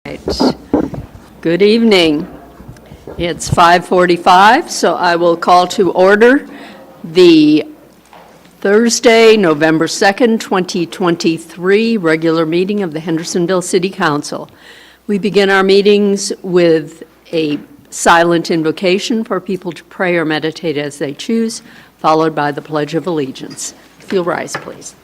Right. Good evening. It's 5:45, so I will call to order the Thursday, November 2nd, 2023 regular meeting of the Hendersonville City Council. We begin our meetings with a silent invocation for people to pray or meditate as they choose, followed by the Pledge of Allegiance. If you'll rise, please.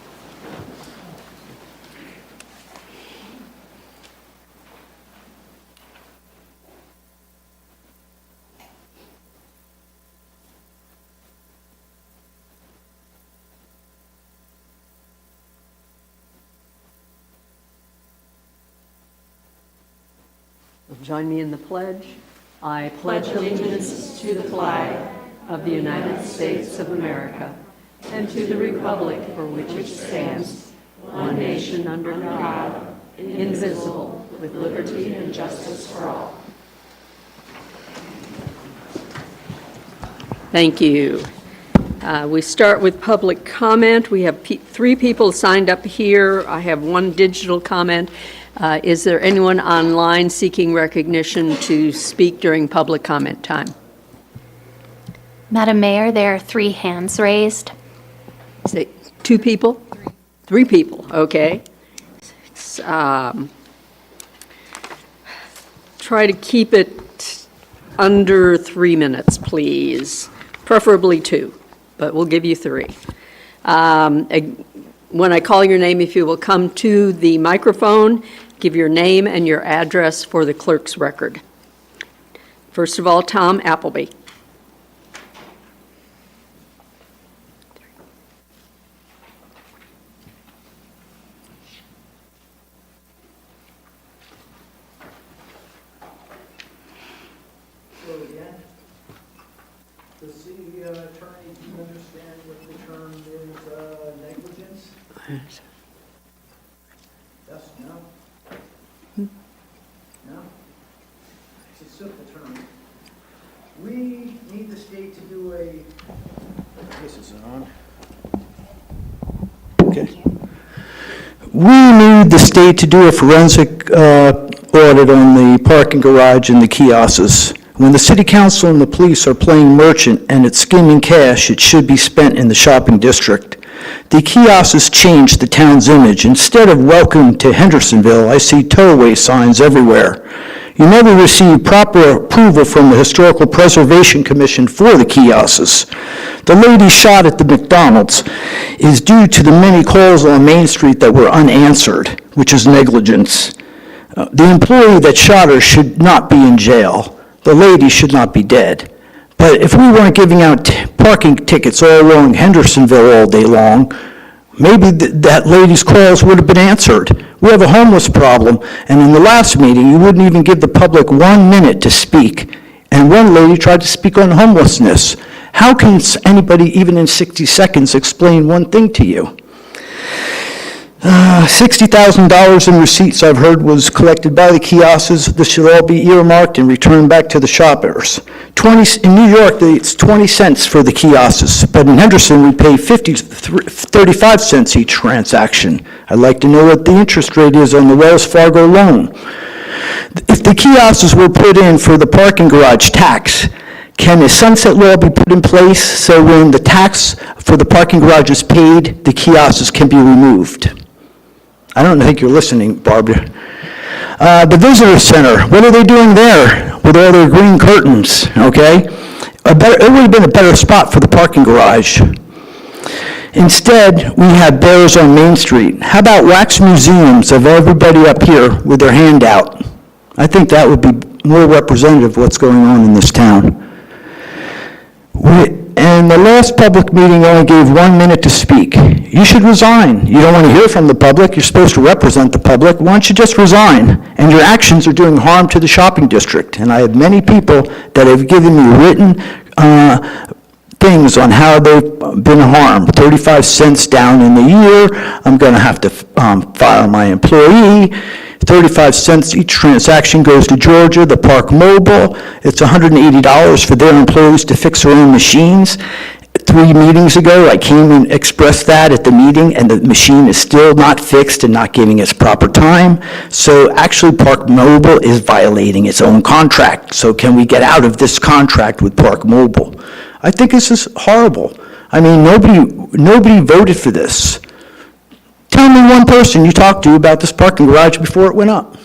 Join me in the pledge. I pledge allegiance to the flag of the United States of America and to the republic for which it stands, one nation under God, indivisible, with liberty and justice for all. Thank you. We start with public comment. We have three people signed up here. I have one digital comment. Is there anyone online seeking recognition to speak during public comment time? Madam Mayor, there are 3 hands raised. Say 2 people? 3 people, okay. Try to keep it under 3 minutes, please. Preferably 2, but we'll give you 3. When I call your name, if you will come to the microphone, give your name and your address for the clerk's record. First of all, Tom Appleby. So again, the city attorney, do you understand what the term is negligence? Yes, no? No? It's a simple term. We need the state to do this is on. Okay. We need the state to do a forensic audit on the parking garage and the kiosks. When the city council and the police are playing merchant and it's skimming cash, it should be spent in the shopping district. The kiosks changed the town's image. Instead of welcome to Hendersonville, I see towaway signs everywhere. You never received proper approval from the Historical Preservation Commission for the kiosks. The lady shot at the McDonald's is due to the many calls on Main Street that were unanswered, which is negligence. The employee that shot her should not be in jail. The lady should not be dead. But if we weren't giving out parking tickets all along Hendersonville all day long, maybe that lady's calls would have been answered. We have a homeless problem, and in the last meeting, you wouldn't even give the public 1 minute to speak. And one lady tried to speak on homelessness. How can anybody, even in 60 seconds, explain one thing to you? $60,000 in receipts, I've heard, was collected by the kiosks. This should all be earmarked and returned back to the shoppers. In New York, it's 20 cents for the kiosks, but in Henderson, we pay 35 cents each transaction. I'd like to know what the interest rate is on the Wells Fargo loan. If the kiosks were put in for the parking garage tax, can a sunset law be put in place so when the tax for the parking garage is paid, the kiosks can be removed? I don't think you're listening, Barbara. The visitor center, what are they doing there with all their green curtains, okay? It would have been a better spot for the parking garage. Instead, we have bears on Main Street. How about wax museums of everybody up here with their hand out? I think that would be more representative of what's going on in this town. And the last public meeting only gave 1 minute to speak. You should resign. You don't want to hear from the public. You're supposed to represent the public. Why don't you just resign? And your actions are doing harm to the shopping district. And I have many people that have given me written things on how they've been harmed. 35 cents down in the year. I'm going to have to fire my employee. 35 cents each transaction goes to Georgia, the Park Mobile. It's $180 for their employees to fix their own machines. 3 meetings ago, I came and expressed that at the meeting, and the machine is still not fixed and not giving its proper time. So actually, Park Mobile is violating its own contract. So can we get out of this contract with Park Mobile? I think this is horrible. I mean, nobody voted for this. Tell me one person you talked to about this parking garage before it went up.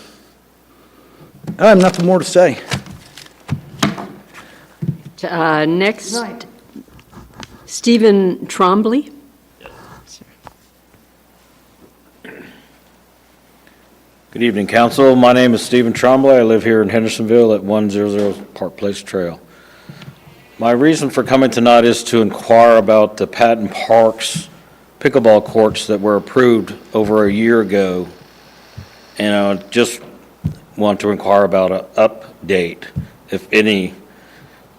I have nothing more to say. Next, Stephen Trombley. Good evening, council. My name is Stephen Trombley. I live here in Hendersonville at 100 Park Place Trail. My reason for coming tonight is to inquire about the Patton Parks pickleball courts that were approved over a year ago. And I just want to inquire about an update, if any.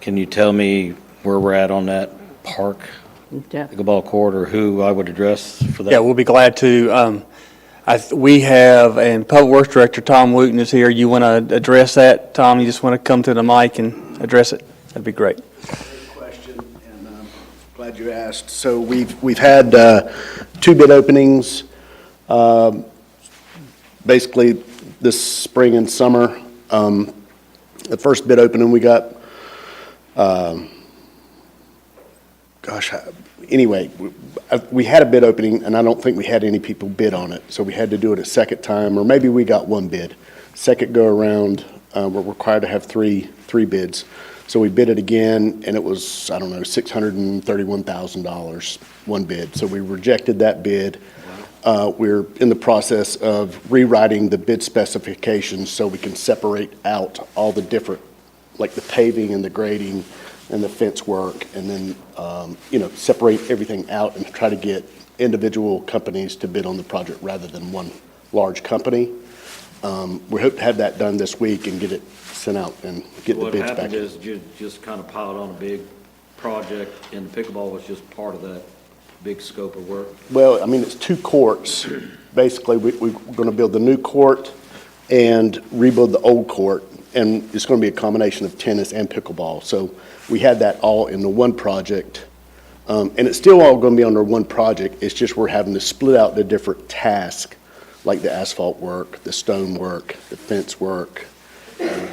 Can you tell me where we're at on that park pickleball court, or who I would address for that? Yeah, we'll be glad to. We have, and Public Works Director Tom Wooten is here. You want to address that, Tom? You just want to come to the mic and address it? That'd be great. Great question, and I'm glad you asked. So we've had 2 bid openings, basically this spring and summer. The first bid opening we got, anyway, we had a bid opening, and I don't think we had any people bid on it, so we had to do it a second time, or maybe we got 1 bid. Second go around, we're required to have three bids. So we bid it again, and it was, I don't know, $631,000, 1 bid. So we rejected that bid. We're in the process of rewriting the bid specifications so we can separate out all the different, like the paving and the grading and the fence work, and then, separate everything out and try to get individual companies to bid on the project rather than one large company. We hope to have that done this week and get it sent out and get the bids back. What happened is you just kind of piled on a big project, and the pickleball was just part of that big scope of work? Well, I mean, it's 2 courts. Basically, we're going to build the new court and rebuild the old court, and it's going to be a combination of tennis and pickleball. So we had that all in the one project, and it's still all going to be under one project. It's just we're having to split out the different tasks, like the asphalt work, the stone work, the fence work,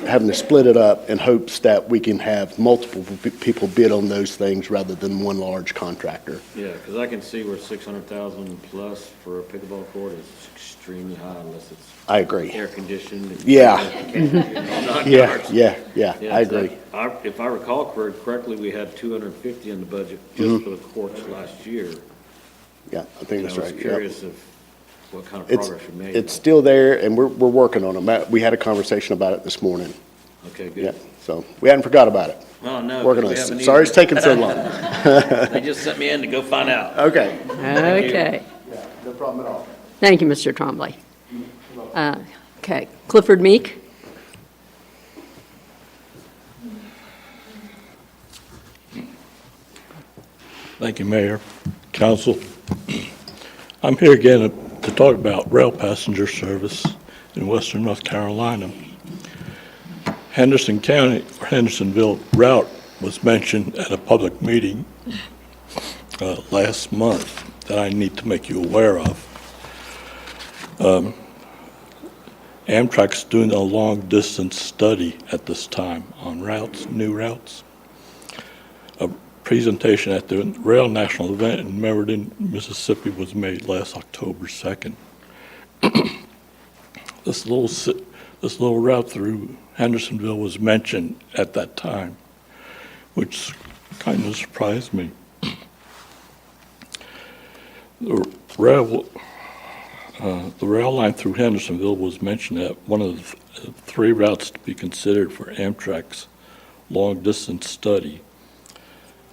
having to split it up in hopes that we can have multiple people bid on those things rather than one large contractor. Yeah, because I can see where 600,000 plus for a pickleball court is extremely high unless it's I agree. air conditioned. And Yeah. Yeah, I agree. If I recall correctly, we had 250 in the budget just for the courts last year. Yeah, I think that's right. I was Yep. curious of what kind of It's, progress we made. it's still there, and we're working on them. We had a conversation about it this morning. Okay, Yeah, good. so we hadn't forgot about it. Oh, no. Working on we it. haven't Sorry it's either. taking so long. They just sent me in to go find out. Okay. Okay. Yeah, no problem at all. Thank you, Mr. Trombley. Okay, Clifford Meek. Thank you, Mayor, Council. I'm here again to talk about rail passenger service in western North Carolina. Henderson County, or Hendersonville route was mentioned at a public meeting last month that I need to make you aware of. Amtrak's doing a long-distance study at this time on routes, new routes. A presentation at the Rail National event in Meriden, Mississippi was made last October 2nd. This little route through Hendersonville was mentioned at that time, which kind of surprised me. The rail line through Hendersonville was mentioned at one of the 3 routes to be considered for Amtrak's long-distance study.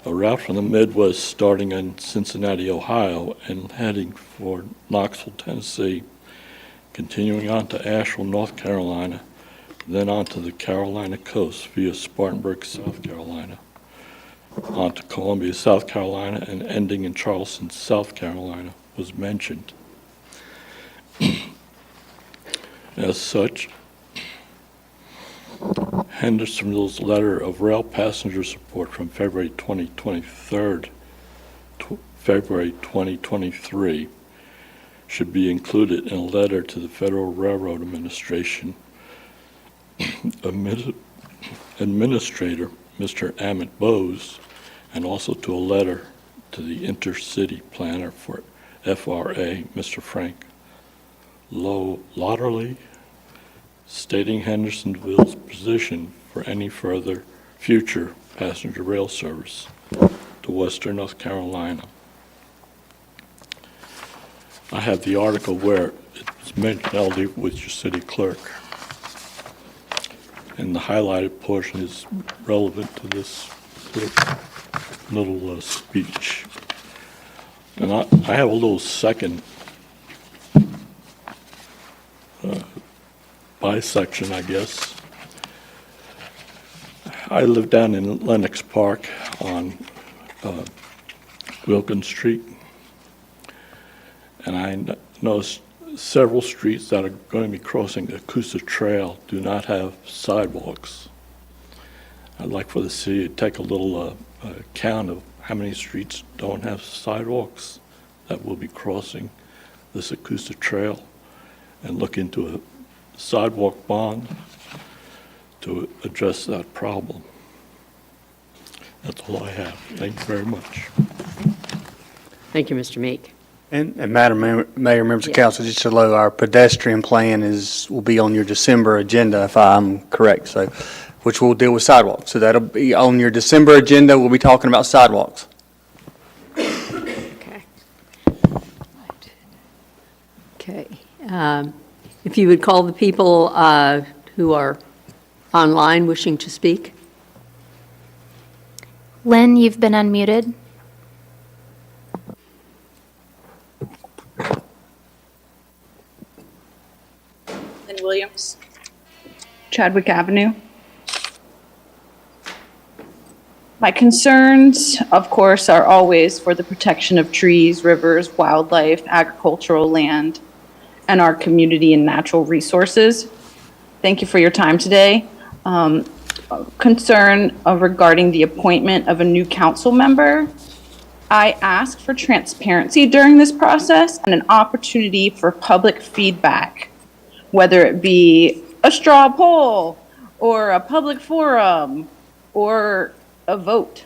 A route from the Midwest starting in Cincinnati, Ohio, and heading for Knoxville, Tennessee, continuing on to Asheville, North Carolina, then on to the Carolina coast via Spartanburg, South Carolina, on to Columbia, South Carolina, and ending in Charleston, South Carolina, was mentioned. As such, Hendersonville's letter of rail passenger support from February 2023 February 2023 should be included in a letter to the Federal Railroad Administration Administrator, Mr. Amit Bose, and also to a letter to the Intercity Planner for FRA, Mr. Frank Lotterly, stating Hendersonville's position for any further future passenger rail service to Western North Carolina. I have the article where it's mentioned. I'll leave it with your city clerk. And the highlighted portion is relevant to this little speech. And I have a little second bisection, I guess. I live down in Lenox Park on Wilkins Street, and I noticed several streets that are going to be crossing the Coosa Trail do not have sidewalks. I'd like for the city to take a little count of how many streets don't have sidewalks that will be crossing this Coosa Trail and look into a sidewalk bond to address that problem. That's all I have. Thank you very much. Thank you, Mr. Meek. And Madam Mayor, members of Yes. council, just to know, our pedestrian plan will be on your December agenda, if I'm correct, so, which will deal with sidewalks. So that'll be on your December agenda. We'll be talking about sidewalks. Okay. Okay. If you would call the people who are online wishing to speak. Lynn, you've been unmuted. Lynn Williams, Chadwick Avenue. My concerns, of course, are always for the protection of trees, rivers, wildlife, agricultural land, and our community and natural resources. Thank you for your time today. Concern regarding the appointment of a new council member. I asked for transparency during this process and an opportunity for public feedback, whether it be a straw poll or a public forum or a vote.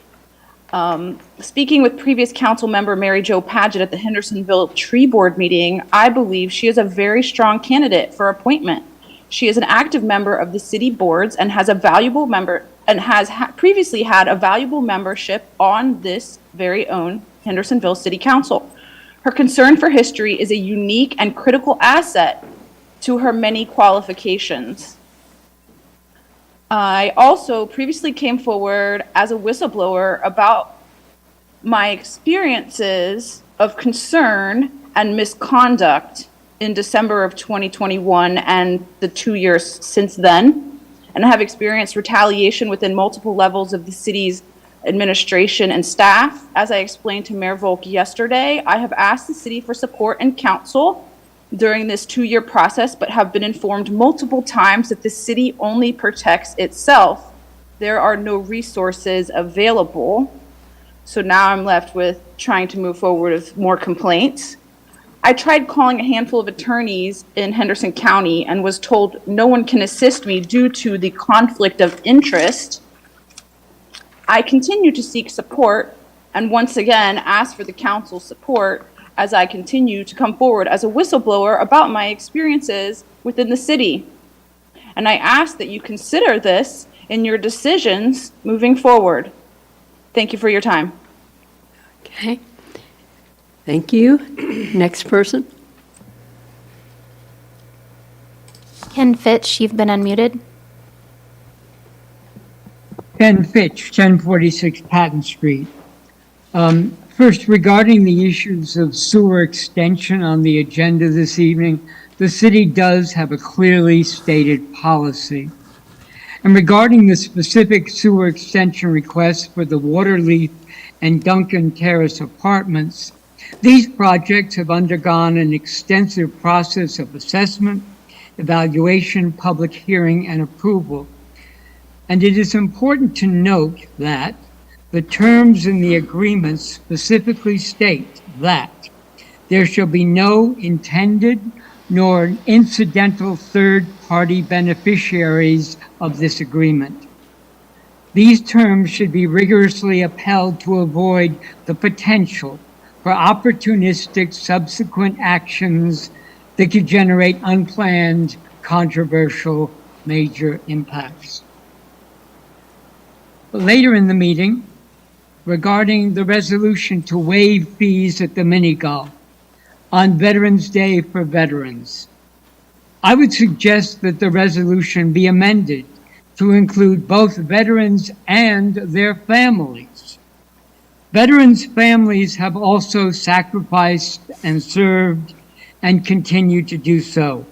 Speaking with previous council member Mary Jo Paget at the Hendersonville Tree Board meeting, I believe she is a very strong candidate for appointment. She is an active member of the city boards and has a valuable member and has previously had a valuable membership on this very own Hendersonville City Council. Her concern for history is a unique and critical asset to her many qualifications. I also previously came forward as a whistleblower about my experiences of concern and misconduct in December of 2021 and the 2 years since then, and I have experienced retaliation within multiple levels of the city's administration and staff. As I explained to Mayor Volk yesterday, I have asked the city for support and counsel during this 2-year process, but have been informed multiple times that the city only protects itself. There are no resources available. So now I'm left with trying to move forward with more complaints. I tried calling a handful of attorneys in Henderson County and was told no one can assist me due to the conflict of interest. I continue to seek support and once again ask for the council's support as I continue to come forward as a whistleblower about my experiences within the city. And I ask that you consider this in your decisions moving forward. Thank you for your time. Okay. Thank you. Next person. Ken Fitch, you've been unmuted. Ken Fitch, 1046 Patton Street. First, regarding the issues of sewer extension on the agenda this evening, the city does have a clearly stated policy. And regarding the specific sewer extension requests for the Waterleaf and Duncan Terrace apartments, these projects have undergone an extensive process of assessment, evaluation, public hearing, and approval. And it is important to note that The terms in the agreement specifically state that there shall be no intended nor incidental third-party beneficiaries of this agreement. These terms should be rigorously upheld to avoid the potential for opportunistic subsequent actions that could generate unplanned, controversial, major impacts. Later in the meeting, regarding the resolution to waive fees at the mini-golf on Veterans Day for veterans, I would suggest that the resolution be amended to include both veterans and their families. Veterans' families have also sacrificed and served and continue to do so.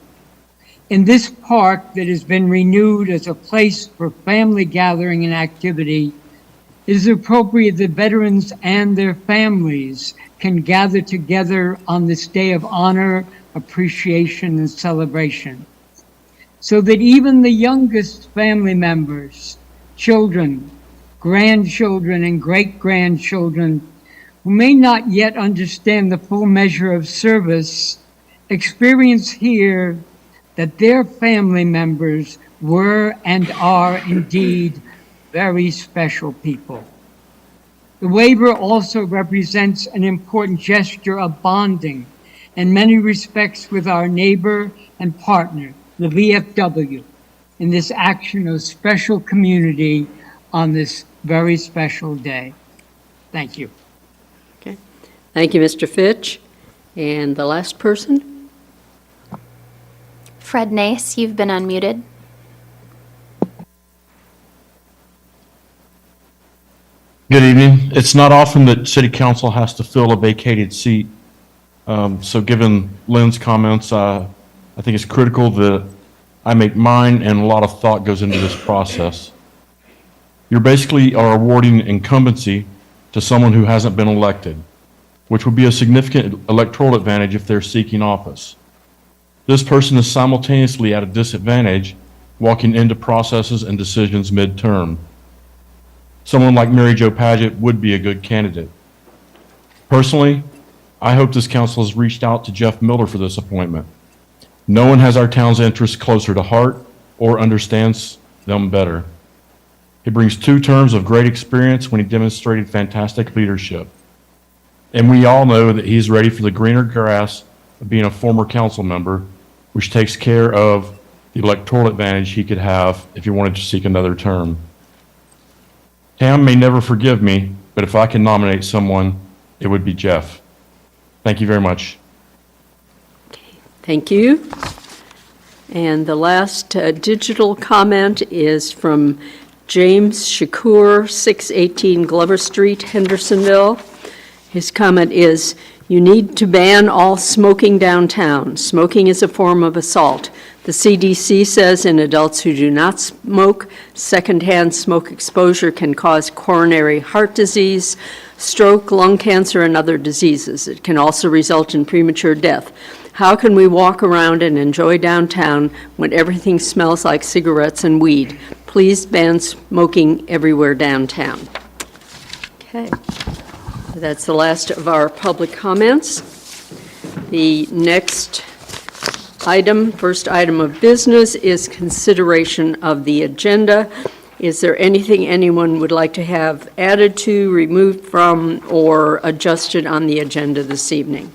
In this park that has been renewed as a place for family gathering and activity, it is appropriate that veterans and their families can gather together on this day of honor, appreciation, and celebration, so that even the youngest family members, children, grandchildren, and great-grandchildren who may not yet understand the full measure of service experience here that their family members were and are indeed very special people. The waiver also represents an important gesture of bonding in many respects with our neighbor and partner, the VFW, in this action of special community on this very special day. Thank you. Okay. Thank you, Mr. Fitch. And the last person? Fred Nace, you've been unmuted. Good evening. It's not often that City Council has to fill a vacated seat. So given Lynn's comments, I think it's critical that I make mine, and a lot of thought goes into this process. You basically are awarding incumbency to someone who hasn't been elected, which would be a significant electoral advantage if they're seeking office. This person is simultaneously at a disadvantage walking into processes and decisions midterm. Someone like Mary Jo Paget would be a good candidate. Personally, I hope this council has reached out to Jeff Miller for this appointment. No one has our town's interests closer to heart or understands them better. He brings 2 terms of great experience when he demonstrated fantastic leadership. And we all know that he's ready for the greener grass of being a former council member, which takes care of the electoral advantage he could have if he wanted to seek another term. Tam may never forgive me, but if I can nominate someone, it would be Jeff. Thank you very much. Thank you. And the last digital comment is from James Shakur, 618 Glover Street, Hendersonville. His comment is, "You need to ban all smoking downtown. Smoking is a form of assault. The CDC says in adults who do not smoke, secondhand smoke exposure can cause coronary heart disease, stroke, lung cancer, and other diseases. It can also result in premature death. How can we walk around and enjoy downtown when everything smells like cigarettes and weed? Please ban smoking everywhere downtown." Okay. That's the last of our public comments. The next item, first item of business, is consideration of the agenda. Is there anything anyone would like to have added to, removed from, or adjusted on the agenda this evening?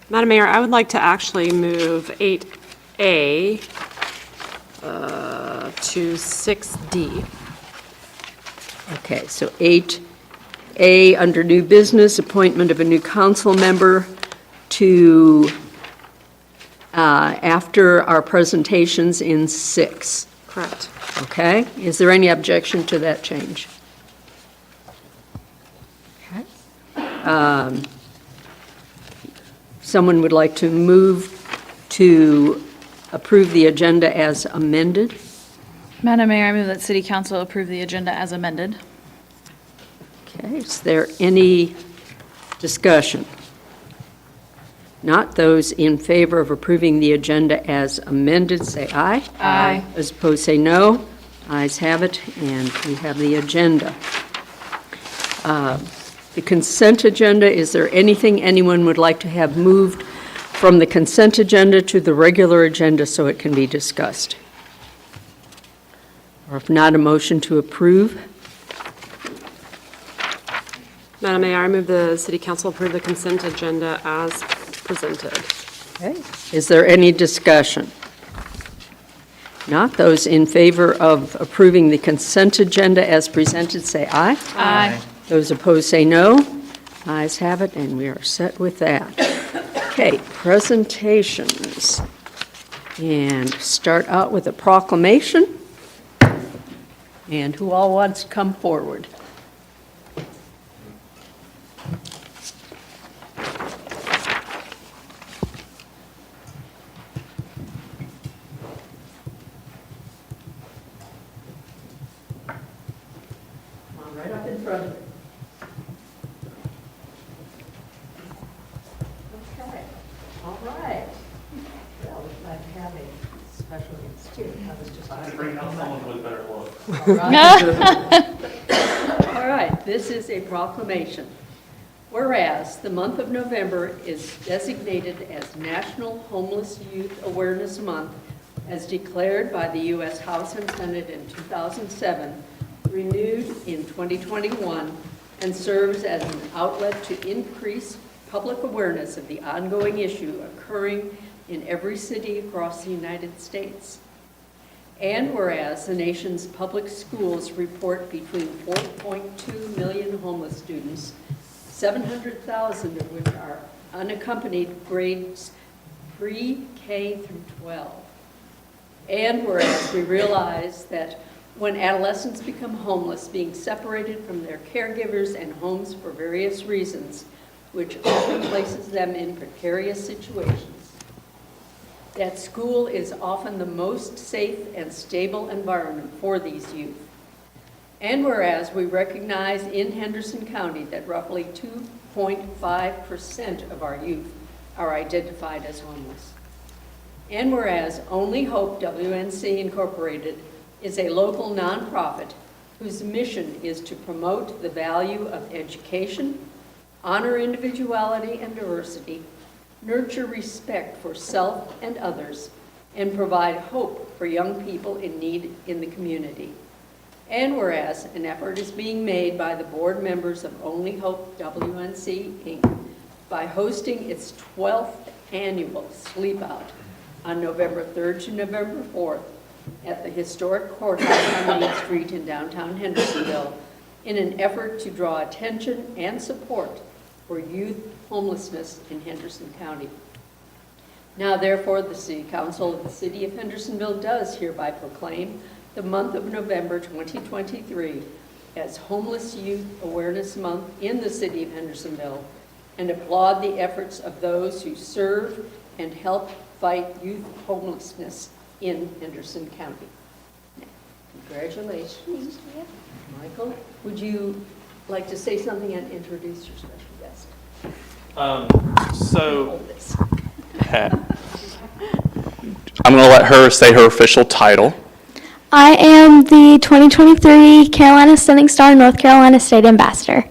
Madam Mayor, I would like to actually move 8A to 6D. Okay, so 8A, under new business, appointment of a new council member to, after our presentations in 6. Correct. Okay, is there any objection to that change? Okay. Someone would like to move to approve the agenda as amended? Madam Mayor, I move that City Council approve the agenda as amended. Okay, is there any discussion? Not, those in favor of approving the agenda as amended, say aye. Aye. As opposed, say no. Ayes have it, and we have the agenda. The consent agenda, is there anything anyone would like to have moved from the consent agenda to the regular agenda so it can be discussed? Or if not, a motion to approve? Madam Mayor, I move the city council approve the consent agenda as presented. Okay. Is there any discussion? Not, those in favor of approving the consent agenda as presented, say aye. Aye. Those opposed, say no. Ayes have it, and we are set with that. Okay, presentations. And start out with a proclamation. And who all wants to come forward? Come on, right up in front of me. Okay, all right. Well, we'd like to have a special guest too. I was just trying to bring out someone with better looks. All right, this is a proclamation. Whereas the month of November is designated as National Homeless Youth Awareness Month, as declared by the U.S. House and Senate in 2007, renewed in 2021, and serves as an outlet to increase public awareness of the ongoing issue occurring in every city across the United States. And whereas the nation's public schools report between 4.2 million homeless students, 700,000 of which are unaccompanied grades pre-K through 12. And whereas we realize that when adolescents become homeless, being separated from their caregivers and homes for various reasons, which often places them in precarious situations, that school is often the most safe and stable environment for these youth. And whereas we recognize in Henderson County that roughly 2.5% of our youth are identified as homeless. And whereas Only Hope WNC Incorporated is a local nonprofit whose mission is to promote the value of education, honor individuality and diversity, nurture respect for self and others, and provide hope for young people in need in the community. And whereas an effort is being made by the board members of Only Hope WNC, Inc. by hosting its 12th annual Sleep Out on November 3rd to November 4th at the historic courthouse on Main Street in downtown Hendersonville in an effort to draw attention and support for youth homelessness in Henderson County. Now therefore, the City Council of the City of Hendersonville does hereby proclaim the month of November 2023 as Homeless Youth Awareness Month in the City of Hendersonville, and applaud the efforts of those who serve and help fight youth homelessness in Henderson County. Congratulations. Michael, would you like to say something and introduce your special guest? Hold this. I'm going to let her say her official title. I am the 2023 Carolina Stunning Star North Carolina State Ambassador.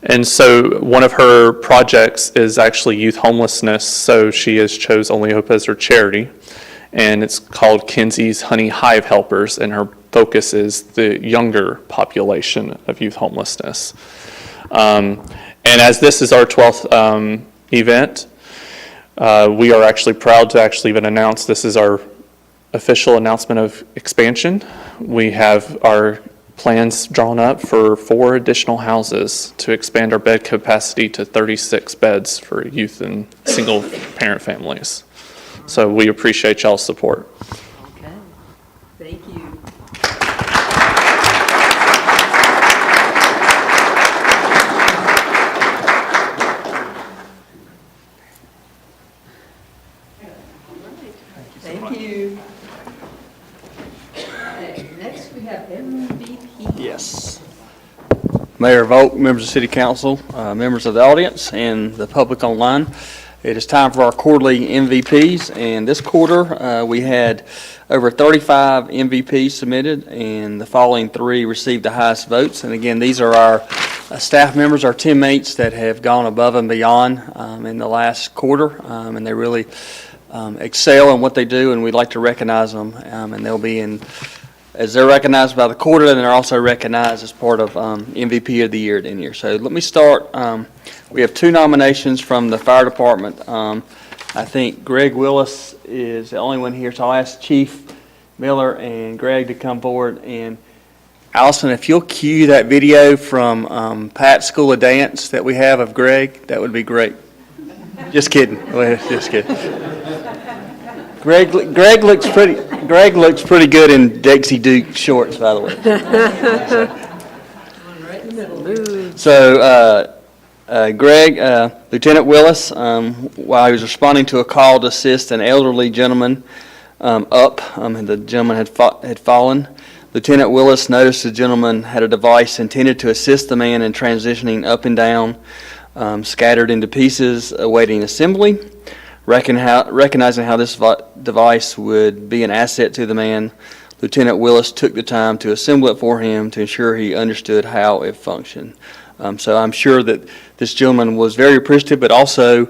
And so one of her projects is actually youth homelessness, so she has chose Only Hope as her charity. And it's called Kenzie's Honey Hive Helpers, and her focus is the younger population of youth homelessness. And as this is our 12th event, we are actually proud to actually even announce this is our official announcement of expansion. We have our plans drawn up for 4 additional houses to expand our bed capacity to 36 beds for youth and single parent families. So we appreciate y'all's support. Okay, thank you. Thank you. Okay, next we have MVP. Yes. Mayor Volk, members of City Council, members of the audience, and the public online. It is time for our quarterly MVPs, and this quarter, we had over 35 MVPs submitted, and the following three received the highest votes. And again, these are our staff members, our teammates that have gone above and beyond in the last quarter, and they really excel in what they do, and we'd like to recognize them. And they'll be in, as they're recognized by the quarter, and they're also recognized as part of MVP of the year at end year. So let me start. We have two nominations from the fire department. I think Greg Willis is the only one here, so I'll ask Chief Miller and Greg to come forward. And Allison, if you'll cue that video from Pat's School of Dance that we have of Greg, that would be great. Just kidding. Just kidding. Greg looks pretty good in Dixie Duke shorts, by the way. So, Greg, Lieutenant Willis, while he was responding to a call to assist an elderly gentleman and the gentleman had fallen, Lieutenant Willis noticed the gentleman had a device intended to assist the man in transitioning up and down, scattered into pieces, awaiting assembly. Recognizing how this device would be an asset to the man, Lieutenant Willis took the time to assemble it for him to ensure he understood how it functioned. So I'm sure that this gentleman was very appreciative, but also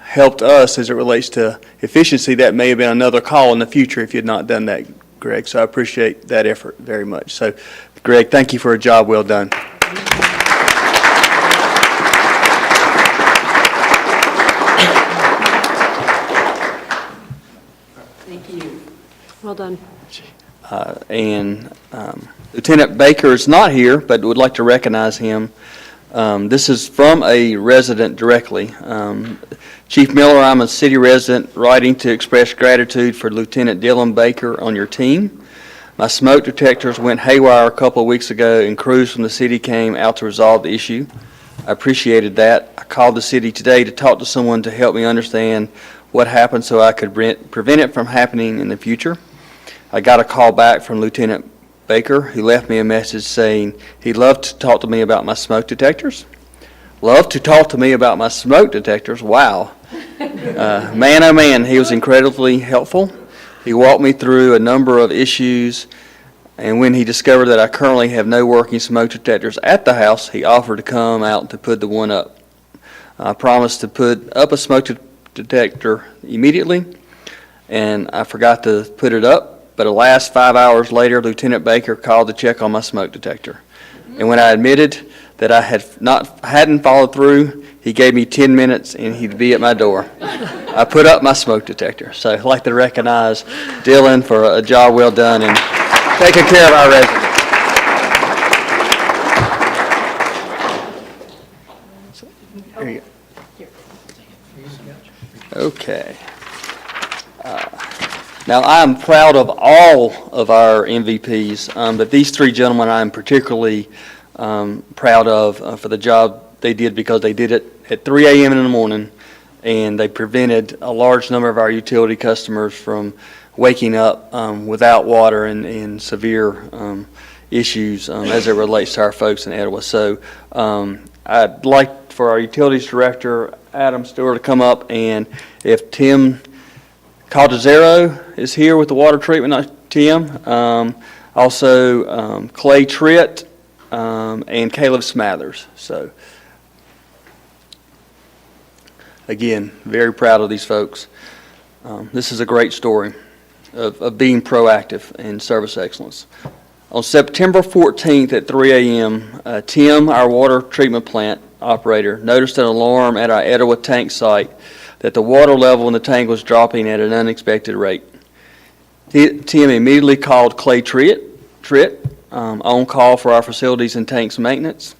helped us as it relates to efficiency. That may have been another call in the future if you had not done that, Greg. So I appreciate that effort very much. So, Greg, thank you for a job well done. Well done. And Lieutenant Baker is not here, but would like to recognize him. This is from a resident directly. Chief Miller, I'm a city resident writing to express gratitude for Lieutenant Dylan Baker on your team. My smoke detectors went haywire a couple of weeks ago, and crews from the city came out to resolve the issue. I appreciated that. I called the city today to talk to someone to help me understand what happened so I could prevent it from happening in the future. I got a call back from Lieutenant Baker, who left me a message saying he'd love to talk to me about my smoke detectors. Love to talk to me about my smoke detectors? Wow. Man, oh man, he was incredibly helpful. He walked me through a number of issues, and when he discovered that I currently have no working smoke detectors at the house, he offered to come out to put the one up. I promised to put up a smoke detector immediately, and I forgot to put it up. But alas, 5 hours later, Lieutenant Baker called to check on my smoke detector. And when I admitted that I hadn't followed through, he gave me 10 minutes and he'd be at my door. I put up my smoke detector. So I'd like to recognize Dylan for a job well done and taking care of our residents. There you go. Okay. Now, I'm proud of all of our MVPs, but these three gentlemen I'm particularly proud of for the job they did, because they did it at 3 a.m. in the morning, and they prevented a large number of our utility customers from waking up without water and severe issues as it relates to our folks in Etowah. So I'd like for our utilities director, Adam Stewart, to come up, and if Tim Caldezero is here with the water treatment, not Tim. Also, Clay Tritt and Caleb Smathers. So, again, very proud of these folks. This is a great story of being proactive and service excellence. On September 14th at 3 a.m., Tim, our water treatment plant operator, noticed an alarm at our Etowah tank site that the water level in the tank was dropping at an unexpected rate. Tim immediately called Clay Tritt, on call for our facilities and tanks maintenance.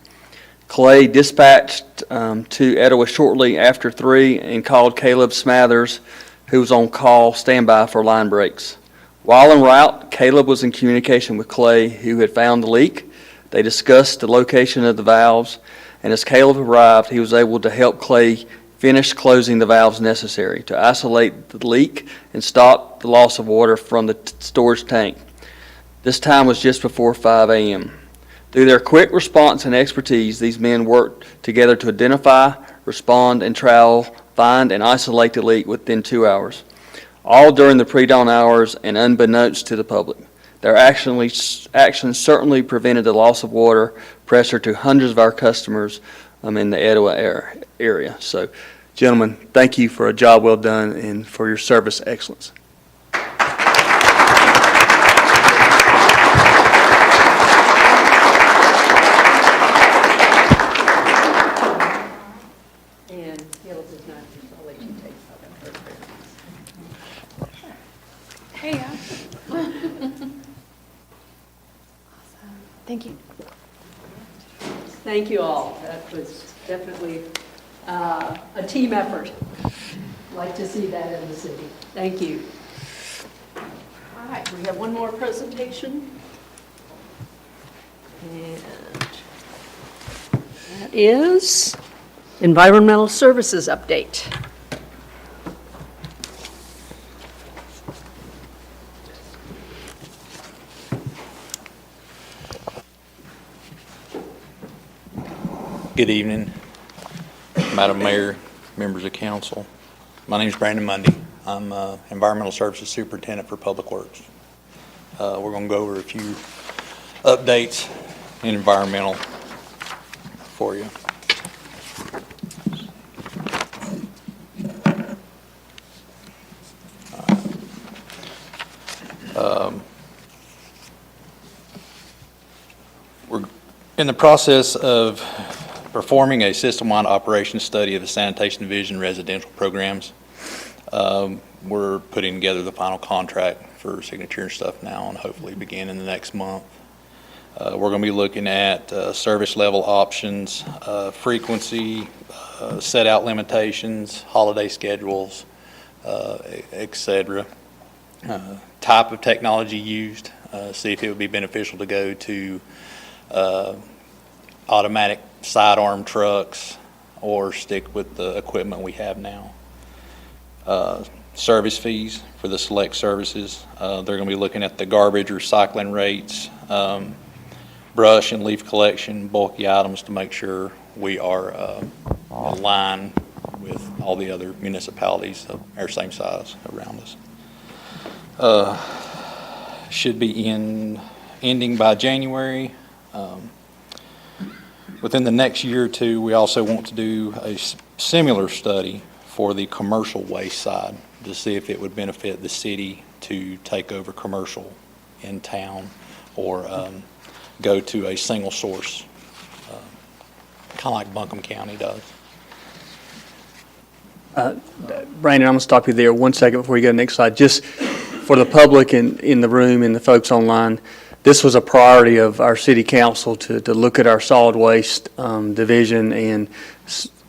Clay dispatched to Etowah shortly after 3 and called Caleb Smathers, who was on call standby for line breaks. While en route, Caleb was in communication with Clay, who had found the leak. They discussed the location of the valves, and as Caleb arrived, he was able to help Clay finish closing the valves necessary to isolate the leak and stop the loss of water from the storage tank. This time was just before 5 a.m. Through their quick response and expertise, these men worked together to identify, respond, and trowel find and isolate the leak within 2 hours, all during the pre-dawn hours and unbeknownst to the public. Their actions certainly prevented the loss of water pressure to hundreds of our customers in the Etowah area. So, gentlemen, thank you for a job well done and for your service excellence. And Gil does not, I'll let you take that. Hey, yeah. Thank you. Thank you all. That was definitely a team effort. Like to see that in the city. Thank you. All right, we have one more presentation. And that is Environmental Services Update. Good evening, Madam Mayor, members of council. My name is Brandon Mundy. I'm Environmental Services Superintendent for Public Works. We're going to go over a few updates in environmental for you. We're in the process of performing a system-wide operations study of the sanitation division residential programs. We're putting together the final contract for signature and stuff now, and hopefully begin in the next month. We're going to be looking at service level options, frequency, set out limitations, holiday schedules, etc. Type of technology used, see if it would be beneficial to go to automatic sidearm trucks or stick with the equipment we have now. Service fees for the select services. They're going to be looking at the garbage recycling rates, brush and leaf collection, bulky items to make sure we are aligned with all the other municipalities of our same size around us. Should be ending by January. Within the next year or two, we also want to do a similar study for the commercial waste side to see if it would benefit the city to take over commercial in town or go to a single source, kind of like Buncombe County does. Brandon, I'm going to stop you there 1 second before you go to the next slide. Just for the public in the room and the folks online, this was a priority of our city council to look at our solid waste division and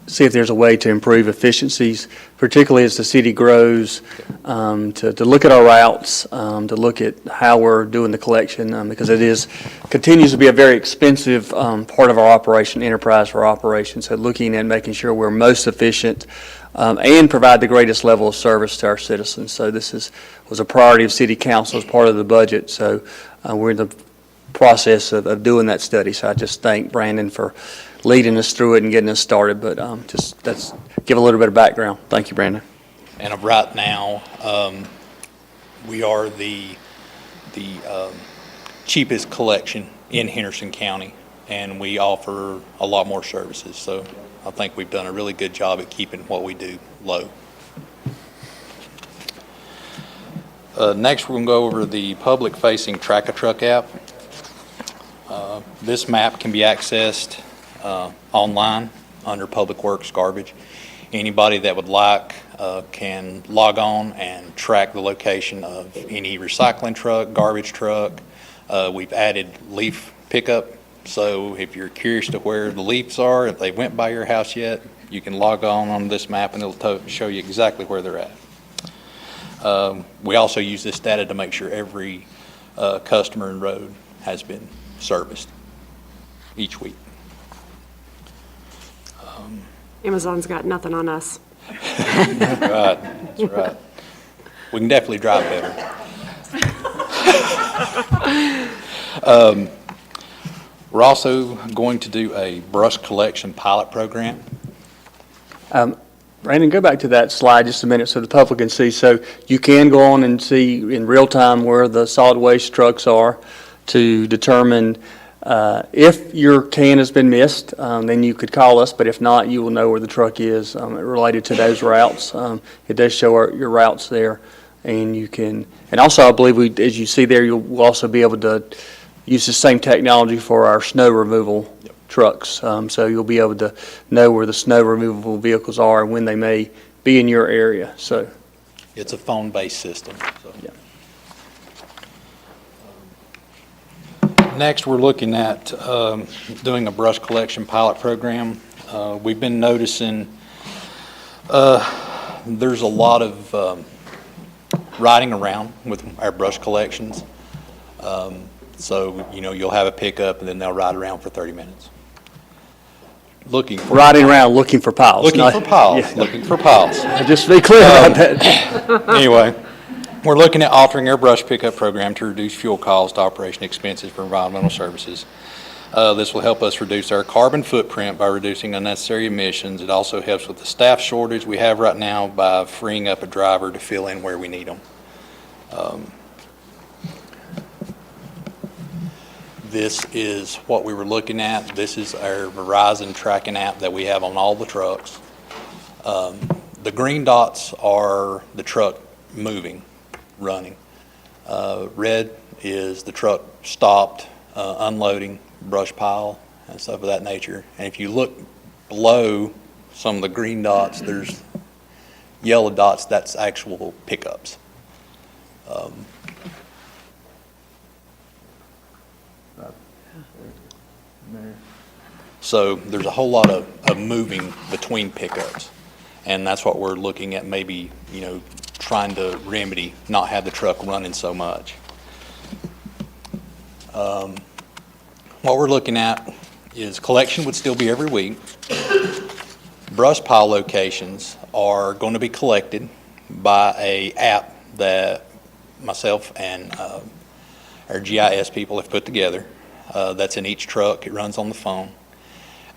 see if there's a way to improve efficiencies, particularly as the city grows, to look at our routes, to look at how we're doing the collection, because it continues to be a very expensive part of our operation, enterprise for operations. So looking at making sure we're most efficient and provide the greatest level of service to our citizens. So this was a priority of city council as part of the budget. So we're in the process of doing that study. So I just thank Brandon for leading us through it and getting us started. But that's give a little bit of background. Thank you, Brandon. And right now, we are the cheapest collection in Henderson County, and we offer a lot more services. So I think we've done a really good job at keeping what we do low. Next, we're going to go over the public-facing Track-A-Truck app. This map can be accessed online under Public Works Garbage. Anybody that would like can log on and track the location of any recycling truck, garbage truck. We've added leaf pickup, so if you're curious to where the leaves are, if they went by your house yet, you can log on this map and it'll show you exactly where they're at. We also use this data to make sure every customer and road has been serviced each week. Amazon's got nothing on us. Right, that's right. We can definitely drive better. We're also going to do a brush collection pilot program. Brandon, go back to that slide just a minute so the public can see. So you can go on and see in real time where the solid waste trucks are to determine if your can has been missed, then you could call us, but if not, you will know where the truck is related to those routes. It does show your routes there, and you can, and also I believe as you see there, you'll also be able to use the same technology for our snow removal trucks. So you'll be able to know where the snow removable vehicles are and when they may be in your area. So It's a phone-based system. So. Yeah. Next, we're looking at doing a brush collection pilot program. We've been noticing there's a lot of riding around with our brush collections. So, you'll have a pickup and then they'll ride around for 30 minutes. Riding around looking for piles. Looking for piles. Just to be clear about that. Anyway, we're looking at altering our brush pickup program to reduce fuel cost, operation expenses for environmental services. This will help us reduce our carbon footprint by reducing unnecessary emissions. It also helps with the staff shortage we have right now by freeing up a driver to fill in where we need them. This is what we were looking at. This is our Verizon tracking app that we have on all the trucks. The green dots are the truck moving, running. Red is the truck stopped, unloading, brush pile, and stuff of that nature. And if you look below some of the green dots, there's yellow dots, that's actual pickups. So there's a whole lot of moving between pickups, and that's what we're looking at, maybe, trying to remedy, not have the truck running so much. What we're looking at is collection would still be every week. Brush pile locations are going to be collected by a app that myself and our GIS people have put together. That's in each truck. It runs on the phone.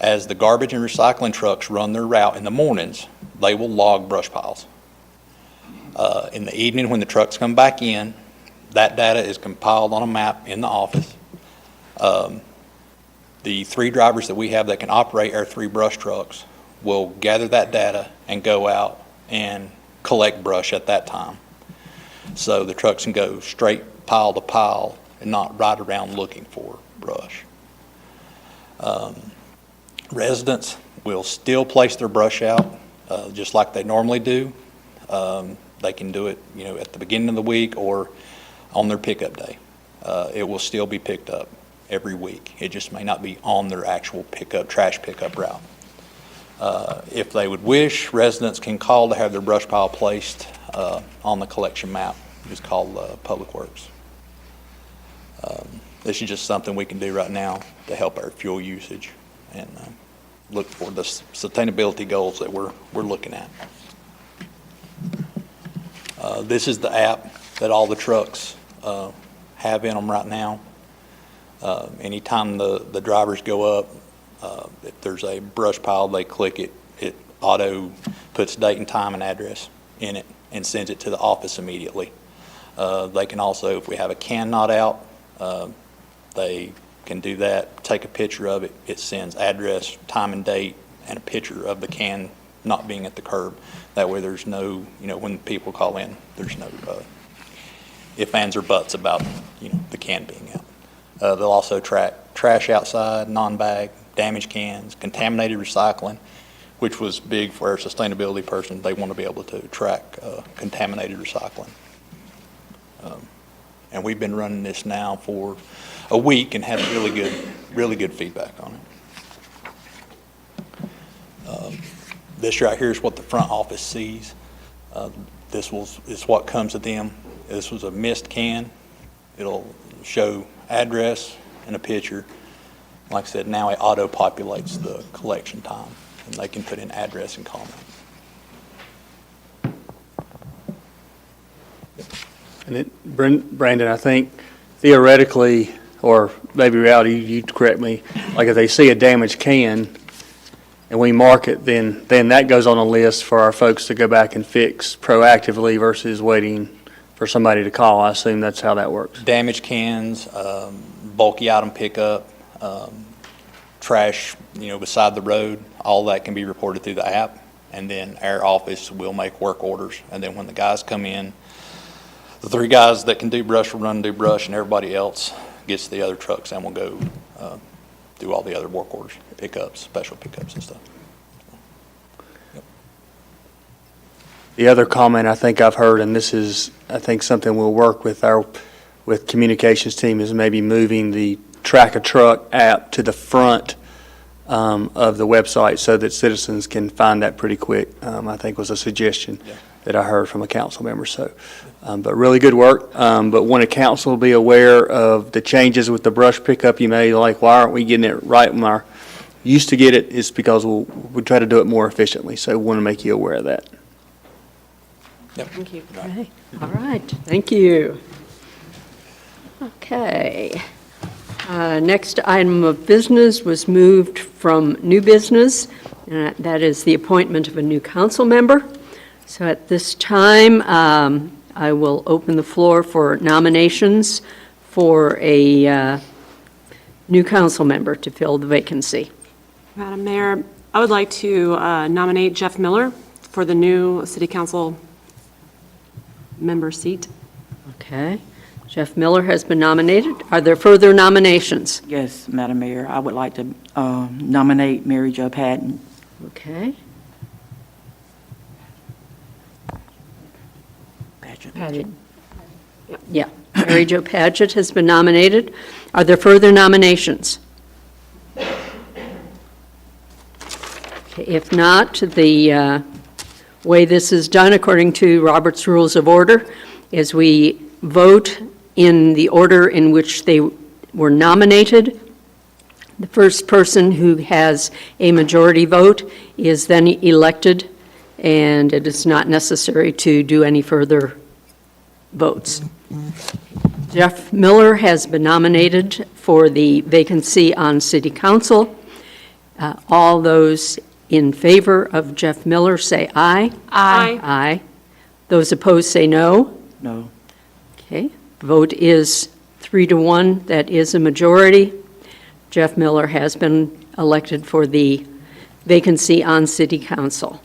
As the garbage and recycling trucks run their route in the mornings, they will log brush piles. In the evening, when the trucks come back in, that data is compiled on a map in the office. The 3 drivers that we have that can operate our 3 brush trucks will gather that data and go out and collect brush at that time. So the trucks can go straight pile to pile and not ride around looking for brush. Residents will still place their brush out just like they normally do. They can do it, at the beginning of the week or on their pickup day. It will still be picked up every week. It just may not be on their actual trash pickup route. If they would wish, residents can call to have their brush pile placed on the collection map. It's called Public Works. This is just something we can do right now to help our fuel usage and look for the sustainability goals that we're looking at. This is the app that all the trucks have in them right now. Anytime the drivers go up, if there's a brush pile, they click it. It auto puts date and time and address in it and sends it to the office immediately. They can also, if we have a can not out, they can do that, take a picture of it. It sends address, time and date, and a picture of the can not being at the curb. That way there's no, when people call in, there's no ifs, ands, or buts about, the can being out. They'll also track trash outside, non-bag, damaged cans, contaminated recycling, which was big for our sustainability person. They want to be able to track contaminated recycling. And we've been running this now for a week and had really good feedback on it. This right here is what the front office sees. This is what comes to them. This was a missed can. It'll show address and a picture. Like I said, now it auto-populates the collection time, and they can put in address and comment. And Brandon, I think theoretically, or maybe reality, you correct me, like if they see a damaged can, and we mark it, then that goes on a list for our folks to go back and fix proactively versus waiting for somebody to call. I assume that's how that works. Damaged cans, bulky item pickup, trash, beside the road, all that can be reported through the app. And then our office will make work orders. And then when the guys come in, the 3 guys that can do brush will run and do brush, and everybody else gets the other trucks and will go do all the other work orders, pickups, special pickups and stuff. The other comment I think I've heard, and this is, I think, something we'll work with with communications team, is maybe moving the Track a Truck app to the front of the website so that citizens can find that pretty quick. I think was a suggestion that I heard from a council member. So, but really good work. But wanted council to be aware of the changes with the brush pickup you made. Like, why aren't we getting it right when we used to get it? It's because we try to do it more efficiently. So, want to make you aware of that. Thank you. Okay. All right, thank you. Okay. Next item of business was moved from new business, and that is the appointment of a new council member. So at this time, I will open the floor for nominations for a new council member to fill the vacancy. Madam Mayor, I would like to nominate Jeff Miller for the new city council member seat. Okay. Jeff Miller has been nominated. Are there further nominations? Yes, Madam Mayor, I would like to nominate Mary Jo Patton. Okay. Paget. Yeah, Mary Jo Paget has been nominated. Are there further nominations? Okay, if not, the way this is done, according to Robert's Rules of Order, is we vote in the order in which they were nominated. The first person who has a majority vote is then elected, and it is not necessary to do any further votes. Jeff Miller has been nominated for the vacancy on City Council. All those in favor of Jeff Miller say aye. Aye. Aye. Those opposed say no. No. Okay, vote is 3-1. That is a majority. Jeff Miller has been elected for the vacancy on City Council.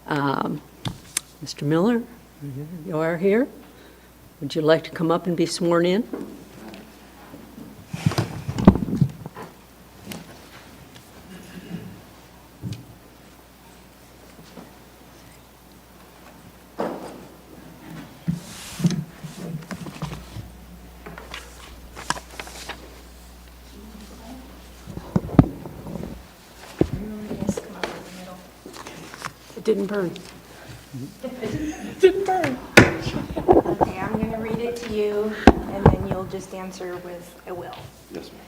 Mr. Miller, you are here. Would you like to come up and be sworn in? It didn't burn. Okay, I'm going to read it to you, and then you'll just answer with a will. Yes, ma'am.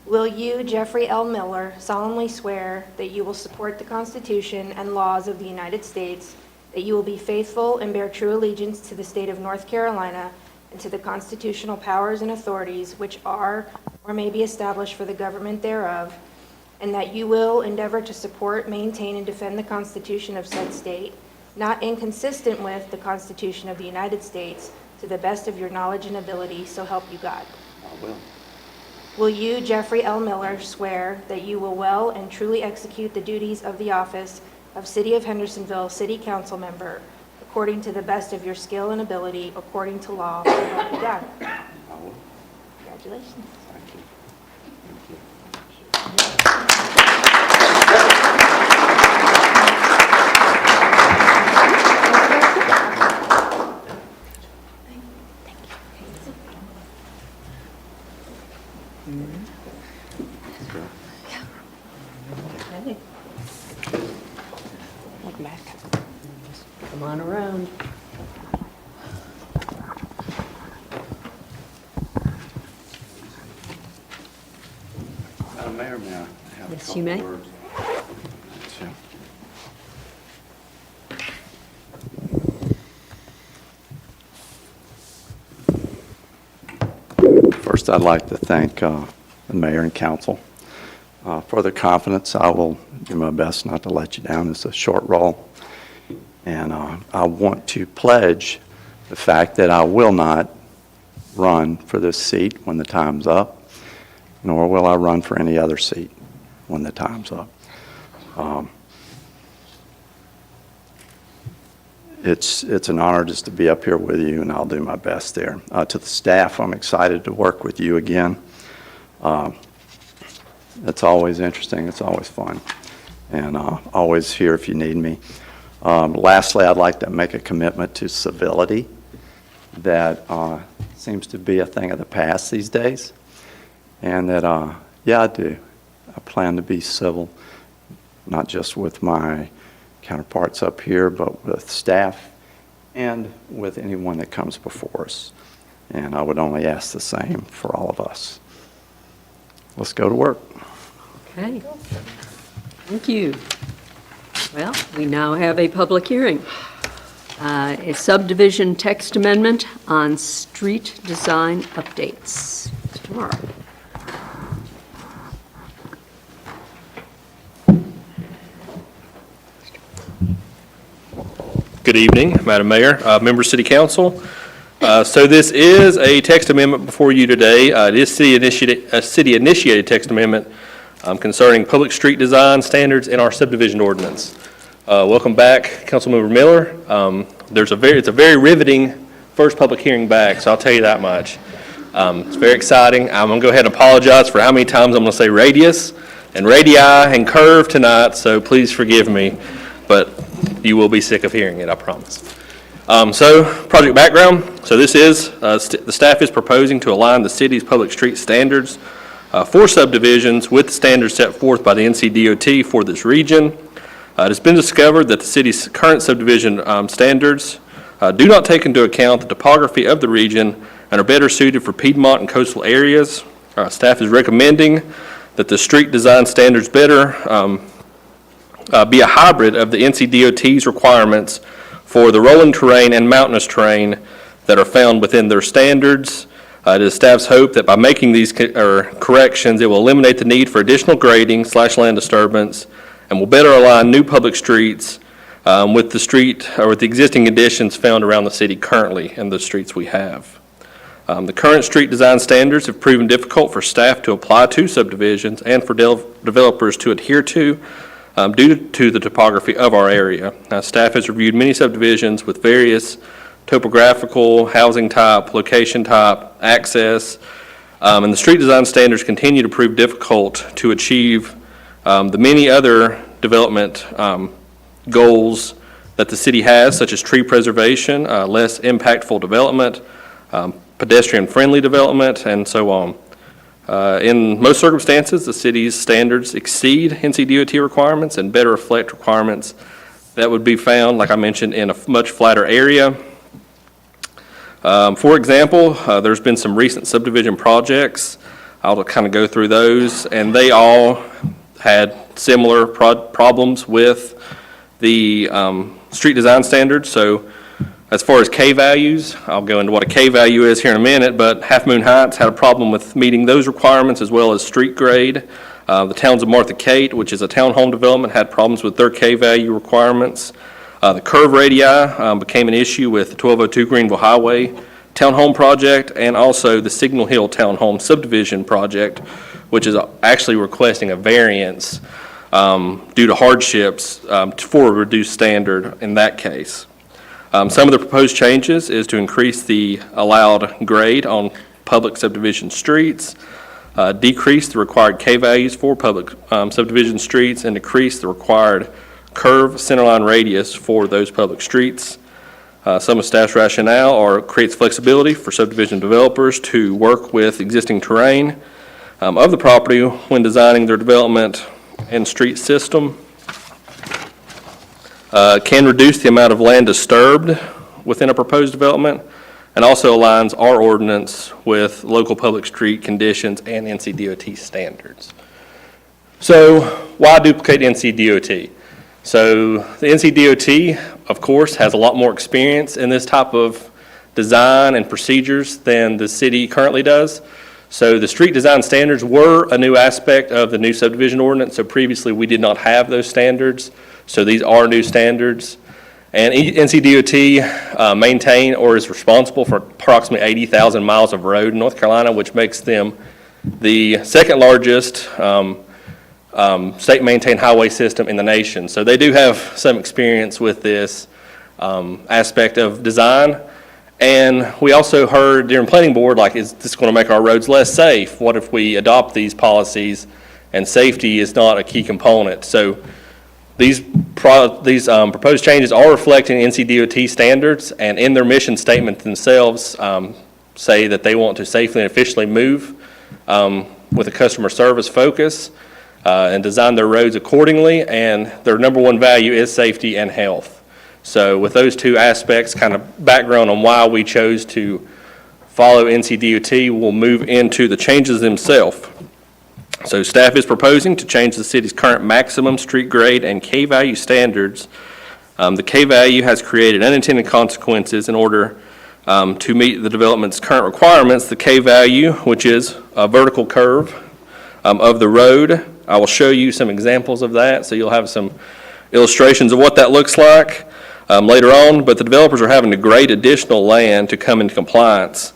Will you, Jeffrey L. Miller, solemnly swear that you will support the Constitution and laws of the United States, that you will be faithful and bear true allegiance to the state of North Carolina and to the constitutional powers and authorities which are or may be established for the government thereof, and that you will endeavor to support, maintain, and defend the Constitution of said state, not inconsistent with the Constitution of the United States, to the best of your knowledge and ability, so help you God? I will. Will you, Jeffrey L. Miller, swear that you will well and truly execute the duties of the office of City of Hendersonville City Council Member according to the best of your skill and ability, according to law, so help you God? I will. Congratulations. Thank you. Welcome back. Come on around. Madam Mayor, may I have a Yes, couple you may. words? Sure. First, I'd like to thank the mayor and council for the confidence. I will do my best not to let you down. It's a short role. And I want to pledge the fact that I will not run for this seat when the time's up, nor will I run for any other seat when the time's up. It's an honor just to be up here with you, and I'll do my best there. To the staff, I'm excited to work with you again. It's always interesting. It's always fun. And always here if you need me. Lastly, I'd like to make a commitment to civility that seems to be a thing of the past these days. And that, yeah, I do. I plan to be civil, not just with my counterparts up here, but with staff and with anyone that comes before us. And I would only ask the same for all of us. Let's go to work. Okay. Thank you. Well, we now have a public hearing. A subdivision text amendment on street design updates. Mr. Morrow. Good evening, Madam Mayor, members of City Council. So this is a text amendment before you today. It is a city-initiated text amendment concerning public street design standards in our subdivision ordinance. Welcome back, Councilmember Miller. It's a very riveting first public hearing back, so I'll tell you that much. It's very exciting. I'm going to go ahead and apologize for how many times I'm going to say radius and radii and curve tonight, so please forgive me, but you will be sick of hearing it, I promise. So, project background. So this is, the staff is proposing to align the city's public street standards for subdivisions with the standards set forth by the NCDOT for this region. It has been discovered that the city's current subdivision standards do not take into account the topography of the region and are better suited for Piedmont and coastal areas. Staff is recommending that the street design standards better be a hybrid of the NCDOT's requirements for the rolling terrain and mountainous terrain that are found within their standards. It is staff's hope that by making these corrections, it will eliminate the need for additional grading / land disturbance and will better align new public streets with the existing conditions found around the city currently and the streets we have. The current street design standards have proven difficult for staff to apply to subdivisions and for developers to adhere to due to the topography of our area. Staff has reviewed many subdivisions with various topographical, housing type, location type, access, and the street design standards continue to prove difficult to achieve the many other development goals that the city has, such as tree preservation, less impactful development, pedestrian-friendly development, and so on. In most circumstances, the city's standards exceed NCDOT requirements and better reflect requirements that would be found, like I mentioned, in a much flatter area. For example, there's been some recent subdivision projects. I'll kind of go through those, and they all had similar problems with the street design standards. So as far as K values, I'll go into what a K value is here in a minute, but Half Moon Heights had a problem with meeting those requirements as well as street grade. The towns of Martha Kate, which is a townhome development, had problems with their K value requirements. The curve radii became an issue with the 1202 Greenville Highway townhome project and also the Signal Hill townhome subdivision project, which is actually requesting a variance due to hardships for a reduced standard in that case. Some of the proposed changes is to increase the allowed grade on public subdivision streets, decrease the required K values for public subdivision streets, and decrease the required curve centerline radius for those public streets. Some of staff's rationale creates flexibility for subdivision developers to work with existing terrain of the property when designing their development and street system. Can reduce the amount of land disturbed within a proposed development, and also aligns our ordinance with local public street conditions and NCDOT standards. So why duplicate NCDOT? So the NCDOT, of course, has a lot more experience in this type of design and procedures than the city currently does. So the street design standards were a new aspect of the new subdivision ordinance. So previously, we did not have those standards. So these are new standards. And NCDOT maintain or is responsible for approximately 80,000 miles of road in North Carolina, which makes them the second largest state-maintained highway system in the nation. So they do have some experience with this aspect of design. And we also heard during planning board, like, is this going to make our roads less safe? What if we adopt these policies and safety is not a key component? So these proposed changes are reflecting NCDOT standards, and in their mission statement themselves say that they want to safely and efficiently move with a customer service focus and design their roads accordingly, and their number one value is safety and health. So with those two aspects, kind of background on why we chose to follow NCDOT, we'll move into the changes themselves. So staff is proposing to change the city's current maximum street grade and K-value standards. The K-value has created unintended consequences. In order to meet the development's current requirements, the K-value, which is a vertical curve of the road, I will show you some examples of that, so you'll have some illustrations of what that looks like later on, but the developers are having to grade additional land to come into compliance.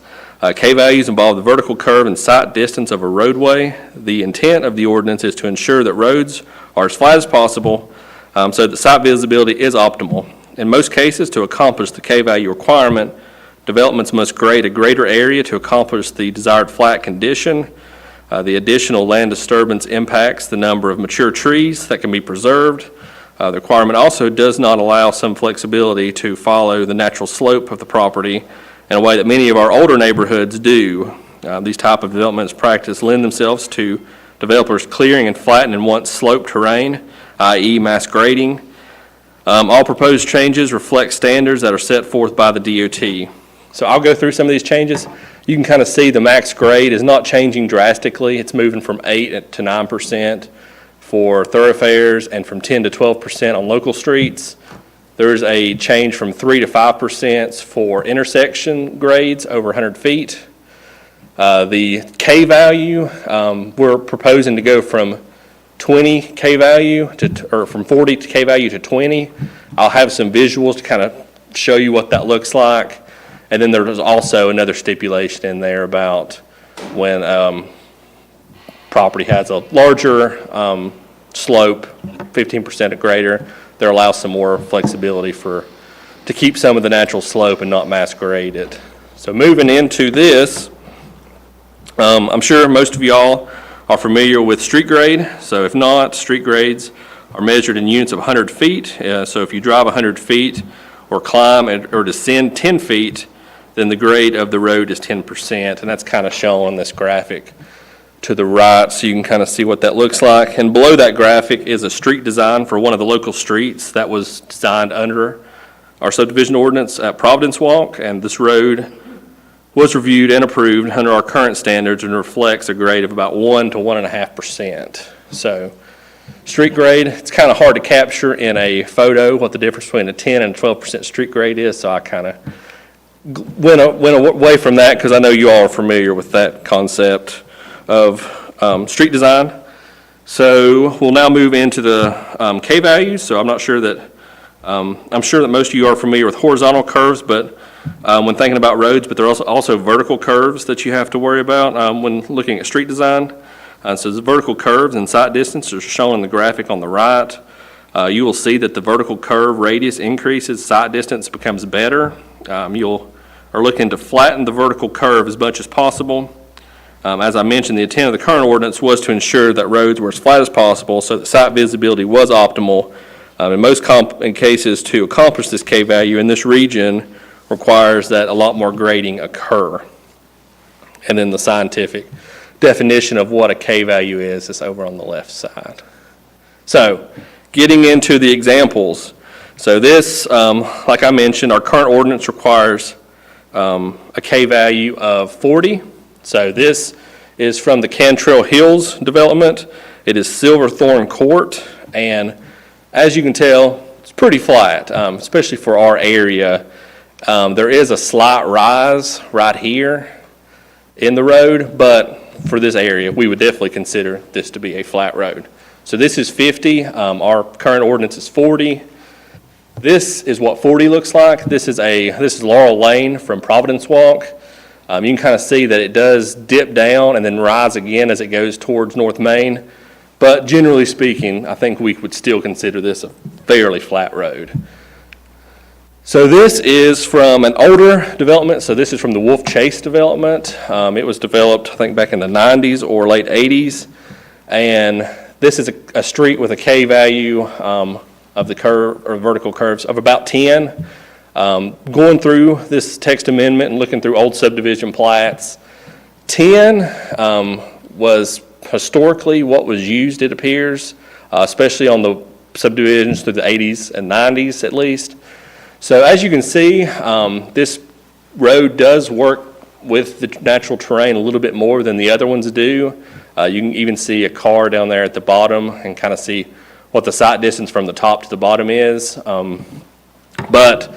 K-values involve the vertical curve and sight distance of a roadway. The intent of the ordinance is to ensure that roads are as flat as possible so that sight visibility is optimal. In most cases, to accomplish the K-value requirement, developments must grade a greater area to accomplish the desired flat condition. The additional land disturbance impacts the number of mature trees that can be preserved. The requirement also does not allow some flexibility to follow the natural slope of the property in a way that many of our older neighborhoods do. These type of developments practice lend themselves to developers clearing and flattening once sloped terrain, i.e. mass grading. All proposed changes reflect standards that are set forth by the DOT. So I'll go through some of these changes. You can kind of see the max grade is not changing drastically. It's moving from 8 to 9% for thoroughfares and from 10 to 12% on local streets. There's a change from 3 to 5% for intersection grades over 100 feet. The K value, we're proposing to go from 20 K value or from 40 K value to 20. I'll have some visuals to kind of show you what that looks like. And then there's also another stipulation in there about when property has a larger slope, 15% or greater, there allows some more flexibility to keep some of the natural slope and not mass grade it. So moving into this, I'm sure most of y'all are familiar with street grade. So if not, street grades are measured in units of 100 feet. So if you drive 100 feet or climb or descend 10 feet, then the grade of the road is 10%. And that's kind of shown on this graphic to the right, so you can kind of see what that looks like. And below that graphic is a street design for one of the local streets that was designed under our subdivision ordinance at Providence Walk, and this road was reviewed and approved under our current standards and reflects a grade of about 1 to 1.5%. So street grade, it's kind of hard to capture in a photo what the difference between a 10 and 12% street grade is, so I kind of went away from that because I know you all are familiar with that concept of street design. So we'll now move into the K values. So I'm sure that most of you are familiar with horizontal curves, but when thinking about roads, but there are also vertical curves that you have to worry about when looking at street design. So the vertical curves and sight distance are shown in the graphic on the right. You will see that the vertical curve radius increases, sight distance becomes better. You are looking to flatten the vertical curve as much as possible. As I mentioned, the intent of the current ordinance was to ensure that roads were as flat as possible so that sight visibility was optimal. In most cases, to accomplish this K value in this region requires that a lot more grading occur. And then the scientific definition of what a K value is over on the left side. So getting into the examples. So this, like I mentioned, our current ordinance requires a K value of 40. So this is from the Cantrell Hills development. It is Silverthorne Court, and as you can tell, it's pretty flat, especially for our area. There is a slight rise right here in the road, but for this area, we would definitely consider this to be a flat road. So this is 50, our current ordinance is 40. This is what 40 looks like. This is Laurel Lane from Providence Walk. You can kind of see that it does dip down and then rise again as it goes towards North Main. But generally speaking, I think we would still consider this a fairly flat road. So this is from an older development. So this is from the Wolf Chase development. It was developed, I think, back in the 90s or late 80s. And this is a street with a K value of the curve or vertical curves of about 10. Going through this text amendment and looking through old subdivision plats, 10 was historically what was used, it appears, especially on the subdivisions through the 80s and 90s at least. So as you can see, this road does work with the natural terrain a little bit more than the other ones do. You can even see a car down there at the bottom and kind of see what the sight distance from the top to the bottom is. But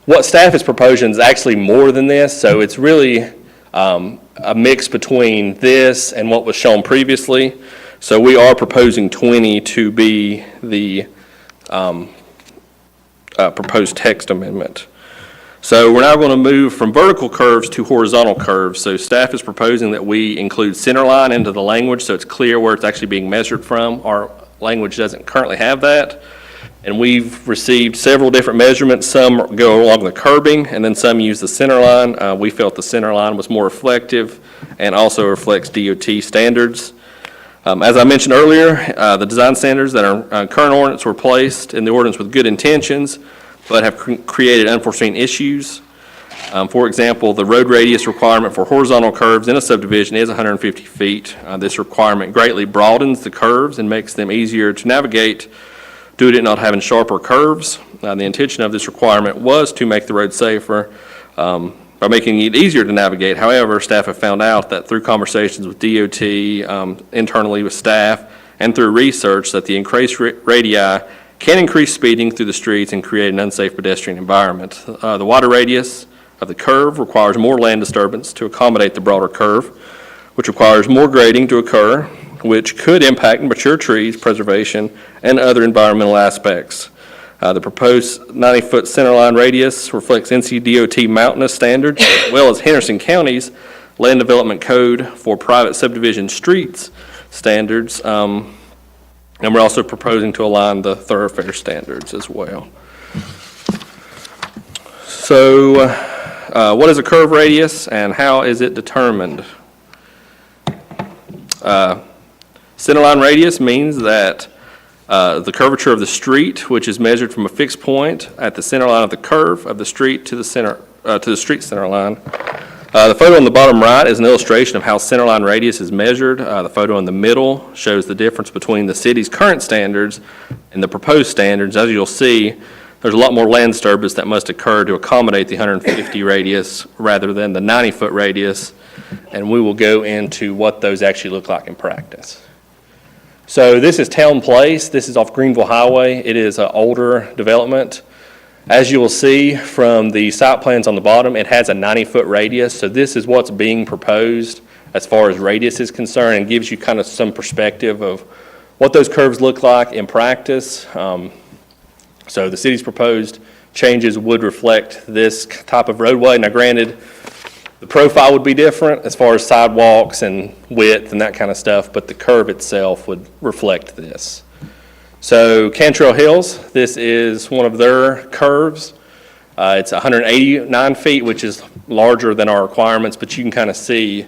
what staff is proposing is actually more than this, so it's really a mix between this and what was shown previously. So we are proposing 20 to be the proposed text amendment. So we're now going to move from vertical curves to horizontal curves. So staff is proposing that we include center line into the language so it's clear where it's actually being measured from. Our language doesn't currently have that. And we've received several different measurements. Some go along the curbing, and then some use the center line. We felt the center line was more reflective and also reflects DOT standards. As I mentioned earlier, the design standards that are current ordinance were placed in the ordinance with good intentions, but have created unforeseen issues. For example, the road radius requirement for horizontal curves in a subdivision is 150 feet. This requirement greatly broadens the curves and makes them easier to navigate due to it not having sharper curves. The intention of this requirement was to make the road safer by making it easier to navigate. However, staff have found out that through conversations with DOT, internally with staff, and through research that the increased radii can increase speeding through the streets and create an unsafe pedestrian environment. The wider radius of the curve requires more land disturbance to accommodate the broader curve, which requires more grading to occur, which could impact mature trees, preservation, and other environmental aspects. The proposed 90-foot centerline radius reflects NCDOT mountainous standards, as well as Henderson County's Land Development Code for private subdivision streets standards. And we're also proposing to align the thoroughfare standards as well. So what is a curve radius and how is it determined? Centerline radius means that the curvature of the street, which is measured from a fixed point at the center line of the curve of the street to the street center line. The photo on the bottom right is an illustration of how centerline radius is measured. The photo in the middle shows the difference between the city's current standards and the proposed standards. As you'll see, there's a lot more land disturbance that must occur to accommodate the 150 radius rather than the 90-foot radius, and we will go into what those actually look like in practice. So this is Town Place. This is off Greenville Highway. It is an older development. As you will see from the site plans on the bottom, it has a 90-foot radius. So this is what's being proposed as far as radius is concerned, and gives you kind of some perspective of what those curves look like in practice. So the city's proposed changes would reflect this type of roadway. Now granted, the profile would be different as far as sidewalks and width and that kind of stuff, but the curve itself would reflect this. So Cantrell Hills, this is one of their curves. It's 189 feet, which is larger than our requirements, but you can kind of see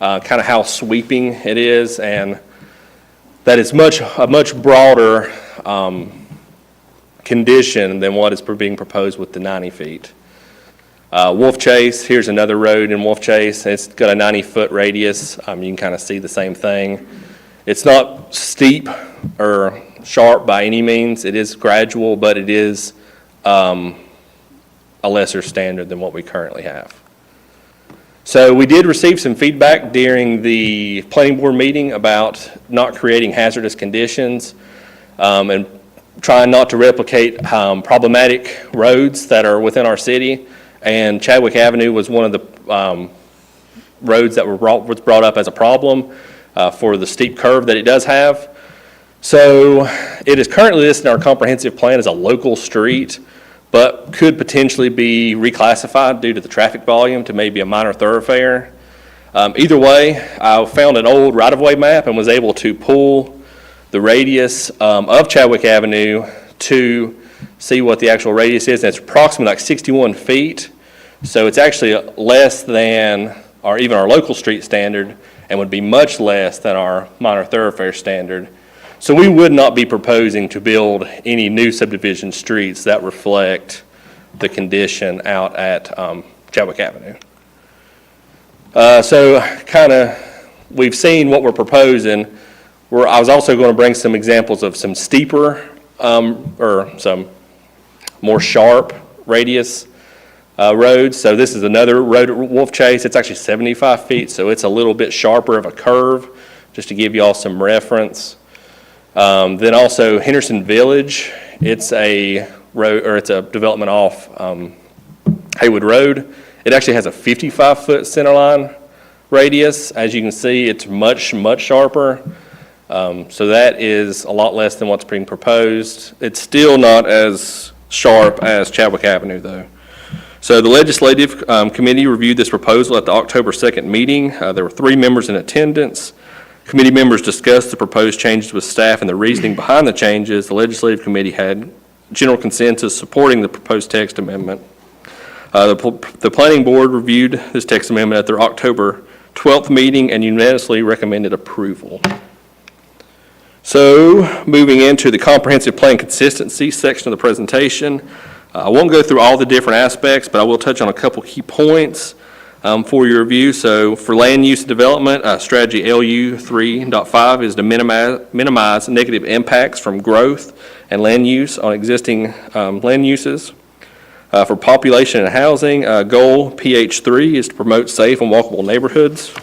kind of how sweeping it is, and that it's a much broader condition than what is being proposed with the 90 feet. Wolf Chase, here's another road in Wolf Chase. It's got a 90-foot radius. You can kind of see the same thing. It's not steep or sharp by any means. It is gradual, but it is a lesser standard than what we currently have. So we did receive some feedback during the planning board meeting about not creating hazardous conditions and trying not to replicate problematic roads that are within our city. And Chadwick Avenue was one of the roads that was brought up as a problem for the steep curve that it does have. So it is currently listed in our comprehensive plan as a local street, but could potentially be reclassified due to the traffic volume to maybe a minor thoroughfare. Either way, I found an old right-of-way map and was able to pull the radius of Chadwick Avenue to see what the actual radius is, and it's approximately like 61 feet. So it's actually less than even our local street standard, and would be much less than our minor thoroughfare standard. So we would not be proposing to build any new subdivision streets that reflect the condition out at Chadwick Avenue. So kind of, we've seen what we're proposing. I was also going to bring some examples of some steeper or some more sharp radius roads. So this is another road at Wolf Chase. It's actually 75 feet, so it's a little bit sharper of a curve, just to give you all some reference. Then also Henderson Village, it's a road, or it's a development off Haywood Road. It actually has a 55-foot centerline radius. As you can see, it's much, much sharper. So that is a lot less than what's being proposed. It's still not as sharp as Chadwick Avenue, though. So the Legislative Committee reviewed this proposal at the October 2nd meeting. There were 3 members in attendance. Committee members discussed the proposed changes with staff and the reasoning behind the changes. The Legislative Committee had general consensus supporting the proposed text amendment. The Planning Board reviewed this text amendment at their October 12th meeting and unanimously recommended approval. So moving into the comprehensive plan consistency section of the presentation, I won't go through all the different aspects, but I will touch on a couple key points for your review. So for land use development, strategy LU 3.5 is to minimize negative impacts from growth and land use on existing land uses. For population and housing, goal PH3 is to promote safe and walkable neighborhoods.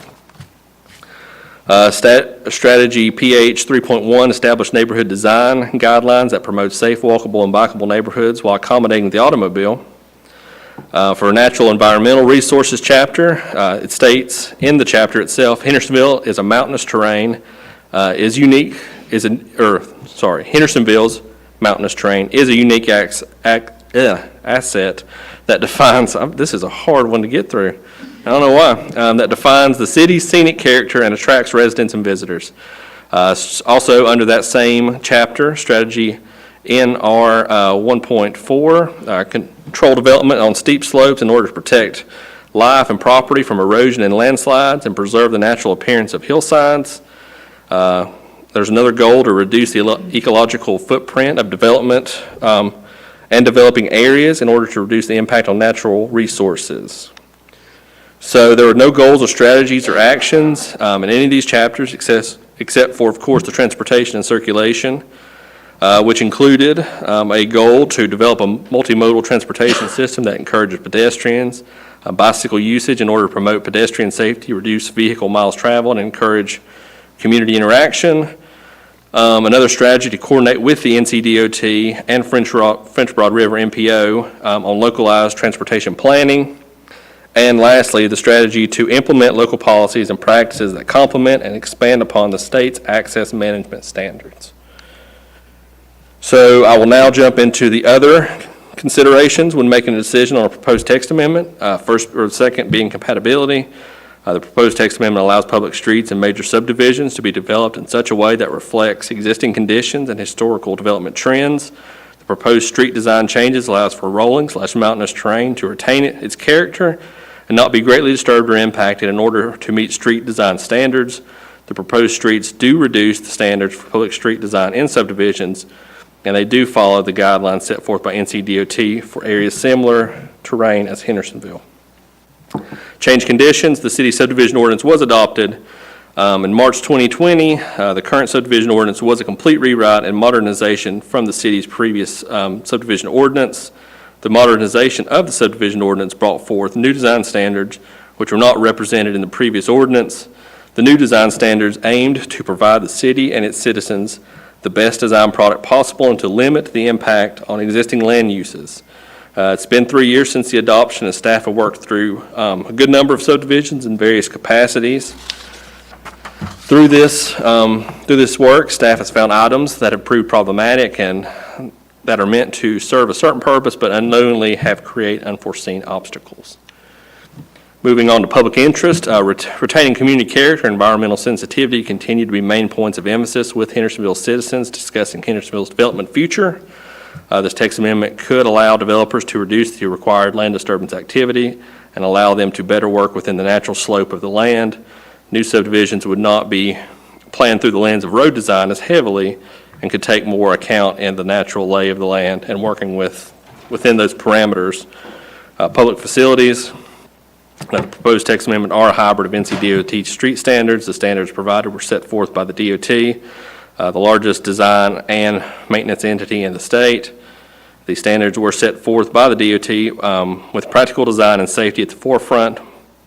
Strategy PH 3.1, establish neighborhood design guidelines that promote safe, walkable, and bikeable neighborhoods while accommodating the automobile. For a natural environmental resources chapter, it states in the chapter itself, Hendersonville is a mountainous terrain, Hendersonville's mountainous terrain is a unique asset that defines, this is a hard one to get through, I don't know why, that defines the city's scenic character and attracts residents and visitors. Also under that same chapter, strategy NR 1.4, control development on steep slopes in order to protect life and property from erosion and landslides and preserve the natural appearance of hillsides. There's another goal to reduce the ecological footprint of development and developing areas in order to reduce the impact on natural resources. So there were no goals or strategies or actions in any of these chapters except for, of course, the transportation and circulation, which included a goal to develop a multimodal transportation system that encourages pedestrians, bicycle usage in order to promote pedestrian safety, reduce vehicle miles traveled, and encourage community interaction. Another strategy to coordinate with the NCDOT and French Broad River MPO on localized transportation planning. And lastly, the strategy to implement local policies and practices that complement and expand upon the state's access management standards. So I will now jump into the other considerations when making a decision on a proposed text amendment. First or second being compatibility. The proposed text amendment allows public streets and major subdivisions to be developed in such a way that reflects existing conditions and historical development trends. The proposed street design changes allows for rolling/mountainous terrain to retain its character and not be greatly disturbed or impacted in order to meet street design standards. The proposed streets do reduce the standards for public street design in subdivisions, and they do follow the guidelines set forth by NCDOT for areas similar terrain as Hendersonville. Change conditions, the city subdivision ordinance was adopted in March 2020. The current subdivision ordinance was a complete rewrite and modernization from the city's previous subdivision ordinance. The modernization of the subdivision ordinance brought forth new design standards which were not represented in the previous ordinance. The new design standards aimed to provide the city and its citizens the best design product possible and to limit the impact on existing land uses. It's been 3 years since the adoption, and staff have worked through a good number of subdivisions in various capacities. Through this work, staff has found items that have proved problematic and that are meant to serve a certain purpose, but unknowingly have created unforeseen obstacles. Moving on to public interest, retaining community character and environmental sensitivity continue to be main points of emphasis with Hendersonville citizens discussing Hendersonville's development future. This text amendment could allow developers to reduce the required land disturbance activity and allow them to better work within the natural slope of the land. New subdivisions would not be planned through the lens of road design as heavily and could take more account in the natural lay of the land and working within those parameters. Public facilities. The proposed text amendment are a hybrid of NCDOT street standards. The standards provided were set forth by the DOT, the largest design and maintenance entity in the state. These standards were set forth by the DOT with practical design and safety at the forefront.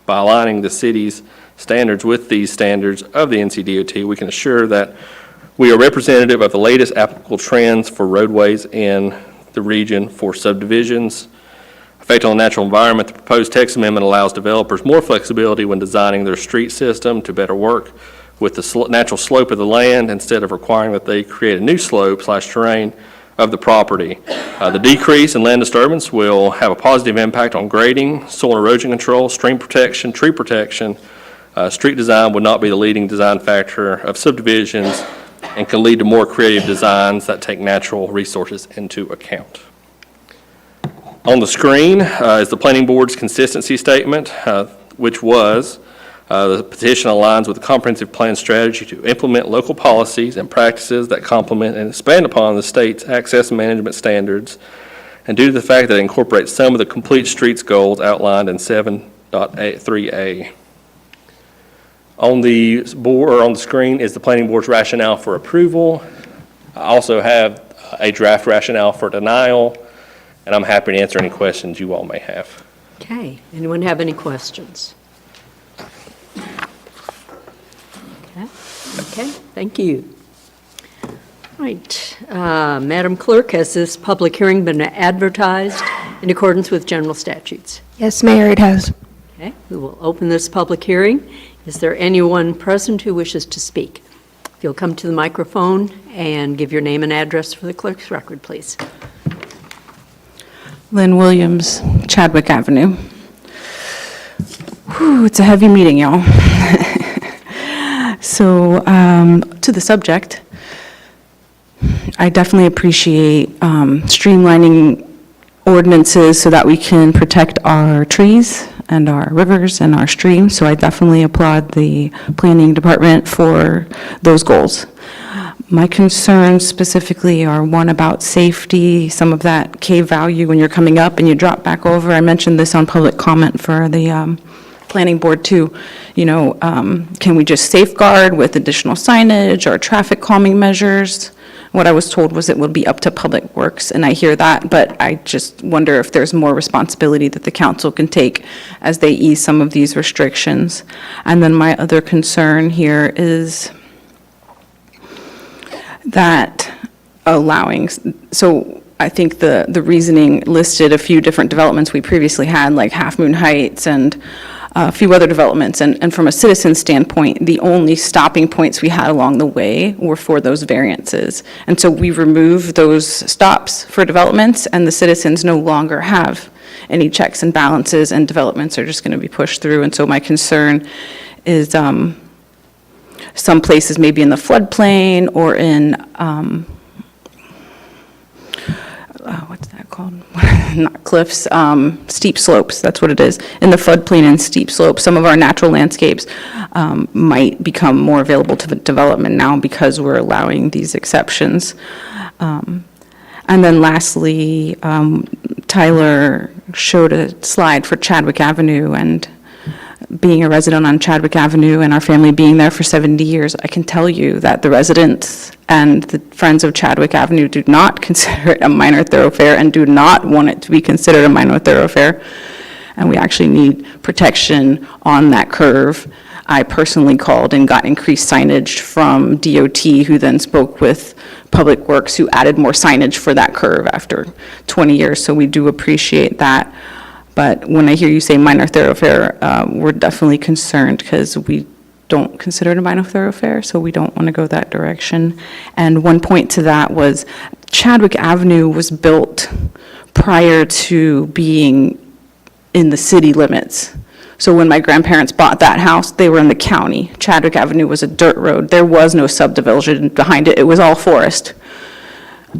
By aligning the city's standards with these standards of the NCDOT, we can assure that we are representative of the latest applicable trends for roadways in the region for subdivisions. Effect on the natural environment, the proposed text amendment allows developers more flexibility when designing their street system to better work with the natural slope of the land instead of requiring that they create a new slope/terrain of the property. The decrease in land disturbance will have a positive impact on grading, soil erosion control, stream protection, tree protection. Street design would not be the leading design factor of subdivisions and can lead to more creative designs that take natural resources into account. On the screen is the Planning Board's consistency statement, which was, the petition aligns with the comprehensive plan strategy to implement local policies and practices that complement and expand upon the state's access management standards, and due to the fact that it incorporates some of the complete streets goals outlined in 7.3A. On the board, or on the screen, is the Planning Board's rationale for approval. I also have a draft rationale for denial, and I'm happy to answer any questions you all may have. Okay, anyone have any questions? Okay, thank you. Right, Madam Clerk, has this public hearing been advertised in accordance with general statutes? Yes, Mayor, it has. Okay, we will open this public hearing. Is there anyone present who wishes to speak? If you'll come to the microphone and give your name and address for the clerk's record, please. Lynn Williams, Chadwick Avenue. Whew, it's a heavy meeting, y'all. So, to the subject, I definitely appreciate streamlining ordinances so that we can protect our trees and our rivers and our streams. So I definitely applaud the planning department for those goals. My concerns specifically are one about safety, some of that cave value when you're coming up and you drop back over. I mentioned this on public comment for the planning board too. You know, can we just safeguard with additional signage or traffic calming measures? What I was told was it would be up to Public Works, and I hear that, but I just wonder if there's more responsibility that the council can take as they ease some of these restrictions. And then my other concern here is that allowing, so I think the reasoning listed a few different developments we previously had, like Half Moon Heights and a few other developments. And from a citizen standpoint, the only stopping points we had along the way were for those variances. And so we removed those stops for developments, and the citizens no longer have any checks and balances, and developments are just going to be pushed through. And so my concern is some places maybe in the floodplain or in, what's that called? Not cliffs, steep slopes, that's what it is. In the floodplain and steep slopes, some of our natural landscapes might become more available to the development now because we're allowing these exceptions. And then lastly, Tyler showed a slide for Chadwick Avenue, and being a resident on Chadwick Avenue and our family being there for 70 years, I can tell you that the residents and the friends of Chadwick Avenue do not consider it a minor thoroughfare and do not want it to be considered a minor thoroughfare. And we actually need protection on that curve I personally called and got increased signage from DOT, who then spoke with Public Works, who added more signage for that curve after 20 years, so we do appreciate that. But when I hear you say minor thoroughfare, we're definitely concerned because we don't consider it a minor thoroughfare, so we don't want to go that direction. And one point to that was Chadwick Avenue was built prior to being in the city limits. So when my grandparents bought that house, they were in the county. Chadwick Avenue was a dirt road. There was no subdivision behind it. It was all forest.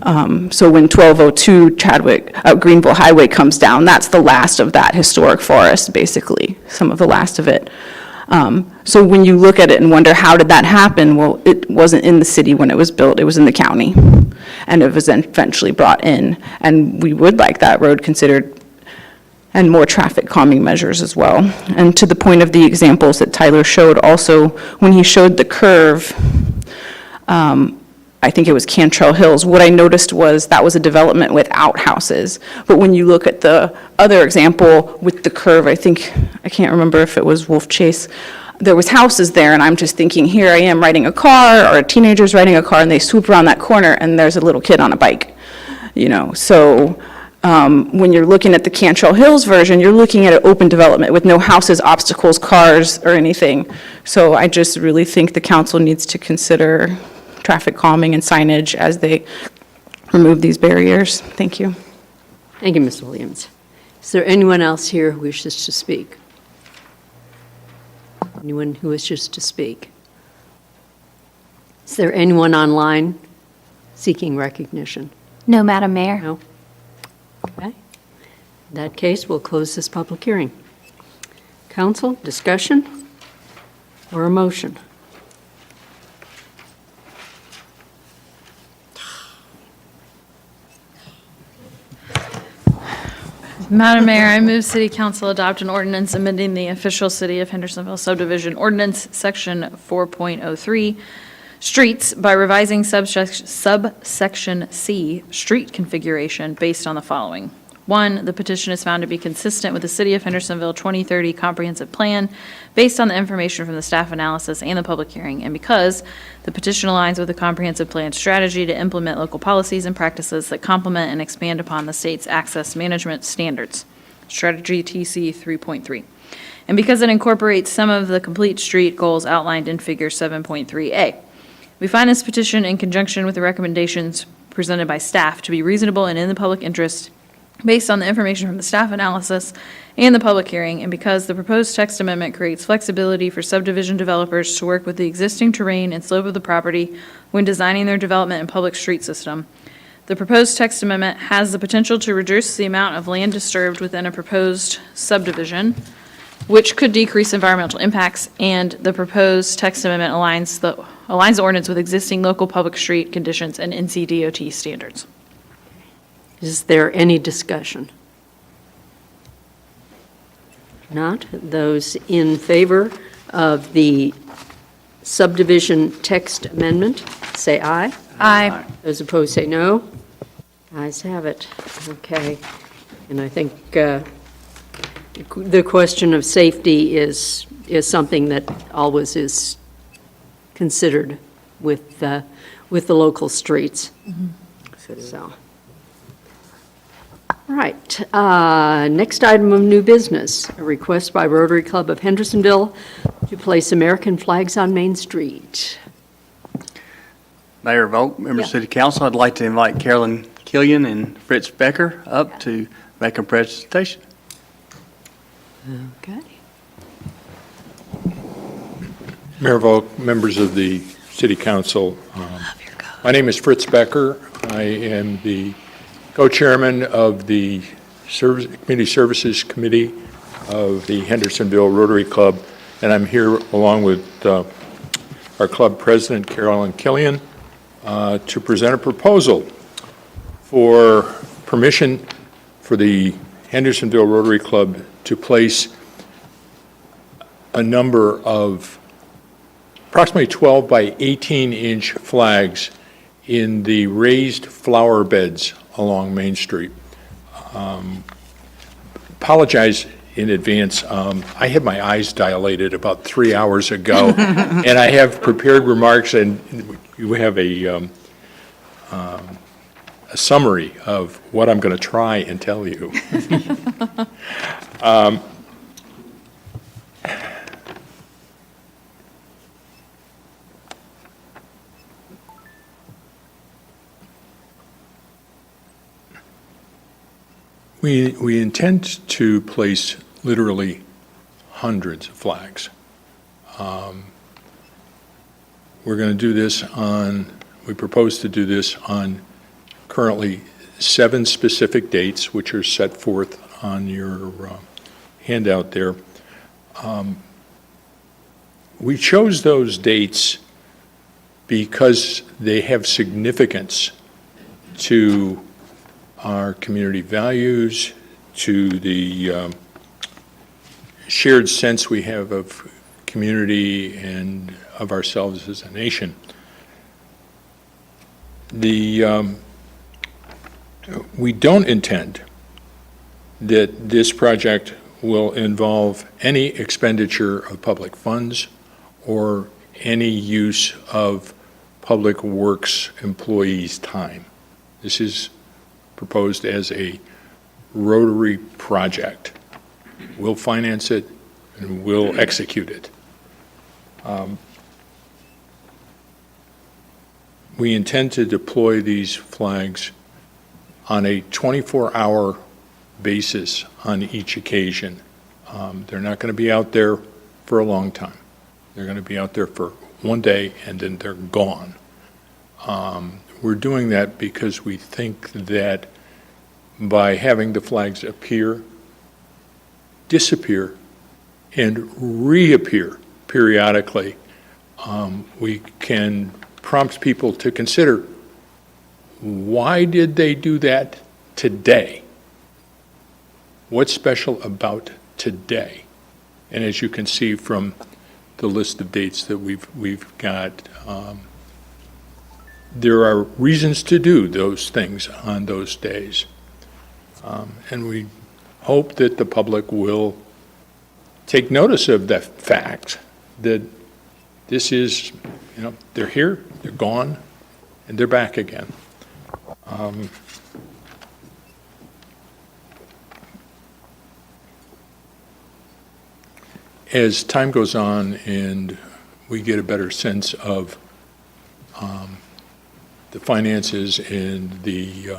So when 1202 Greenville Highway comes down, that's the last of that historic forest, basically, some of the last of it. So when you look at it and wonder, how did that happen? Well, it wasn't in the city when it was built, it was in the county. And it was then eventually brought in. And we would like that road considered, and more traffic calming measures as well. And to the point of the examples that Tyler showed also, when he showed the curve, I think it was Cantrell Hills, what I noticed was that was a development without houses. But when you look at the other example with the curve, I can't remember if it was Wolf Chase, there was houses there, and I'm just thinking, here I am riding a car, or a teenager's riding a car, and they swoop around that corner, and there's a little kid on a bike, So when you're looking at the Cantrell Hills version, you're looking at an open development with no houses, obstacles, cars, or anything. So I just really think the council needs to consider traffic calming and signage as they remove these barriers. Thank you. Thank you, Ms. Williams. Is there anyone else here who wishes to speak? Anyone who wishes to speak? Is there anyone online seeking recognition? No, Madam Mayor. No? Okay. In that case, we'll close this public hearing. Council, discussion or a motion? Madam Mayor, I move City Council adopt an ordinance amending the official City of Hendersonville subdivision ordinance, Section 4.03, streets, by revising subsection C, street configuration, based on the following. 1, the petition is found to be consistent with the City of Hendersonville 2030 Comprehensive Plan based on the information from the staff analysis and the public hearing, and because the petition aligns with the Comprehensive Plan strategy to implement local policies and practices that complement and expand upon the state's access management standards, Strategy TC 3.3, and because it incorporates some of the complete street goals outlined in Figure 7.3A. We find this petition, in conjunction with the recommendations presented by staff, to be reasonable and in the public interest based on the information from the staff analysis and the public hearing, and because the proposed text amendment creates flexibility for subdivision developers to work with the existing terrain and slope of the property when designing their development and public street system. The proposed text amendment has the potential to reduce the amount of land disturbed within a proposed subdivision, which could decrease environmental impacts, and the proposed text amendment aligns the ordinance with existing local public street conditions and NCDOT standards. Is there any discussion? Not. Those in favor of the subdivision text amendment, say aye. Aye. Those opposed, say no. Ayes have it. Okay. And I think the question of safety is something that always is considered with the local streets. So. All right, next item of new business, a request by Rotary Club of Hendersonville to place American flags on Main Street. Mayor Volk, members of City Council, I'd like to invite Carolyn Killian and Fritz Becker up to make a presentation. Okay. Mayor Volk, members of the City Council, my name is Fritz Becker. I am the co-chairman of the Community Services Committee of the Hendersonville Rotary Club, and I'm here along with our club president, Carolyn Killian, to present a proposal for permission for the Hendersonville Rotary Club to place a number of approximately 12 by 18-inch flags in the raised flower beds along Main Street. Apologize in advance. I had my eyes dilated about 3 hours ago, and I have prepared remarks, and you have a summary of what I'm going to try and tell you. We intend to place literally hundreds of flags. We're going to do this we propose to do this on currently 7 specific dates, which are set forth on your handout there. We chose those dates because they have significance to our community values, to the shared sense we have of community and of ourselves as a nation. We don't intend that this project will involve any expenditure of public funds or any use of public works employees' time. This is proposed as a Rotary project. We'll finance it and we'll execute it. We intend to deploy these flags on a 24-hour basis on each occasion. They're not going to be out there for a long time. They're going to be out there for one day and then they're gone. We're doing that because we think that by having the flags appear, disappear, and reappear periodically, we can prompt people to consider, why did they do that today? What's special about today? And as you can see from the list of dates that we've got, there are reasons to do those things on those days. And we hope that the public will take notice of the fact that this is, they're here, they're gone, and they're back again. As time goes on and we get a better sense of the finances and the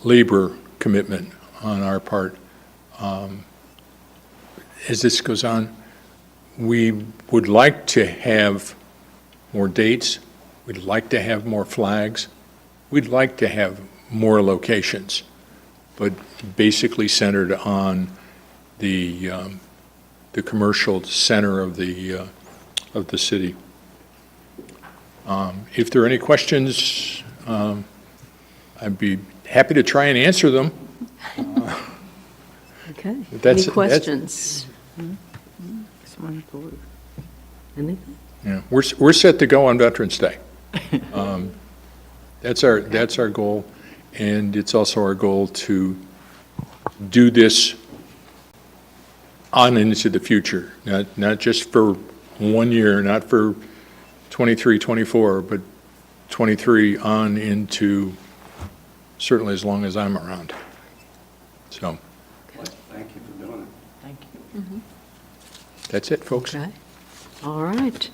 labor commitment on our part, as this goes on, we would like to have more dates. We'd like to have more flags. We'd like to have more locations, but basically centered on the commercial center of the city. If there are any questions, I'd be happy to try and answer them. Okay. That's- Any questions? Anything? Yeah, we're set to go on Veterans Day. That's our goal, and it's also our goal to do this on into the future, not just for 1 year, not for 23, 24, but 23 on into certainly as long as I'm around. So. Thank you for doing it. Thank you. That's it, folks. Okay. All right.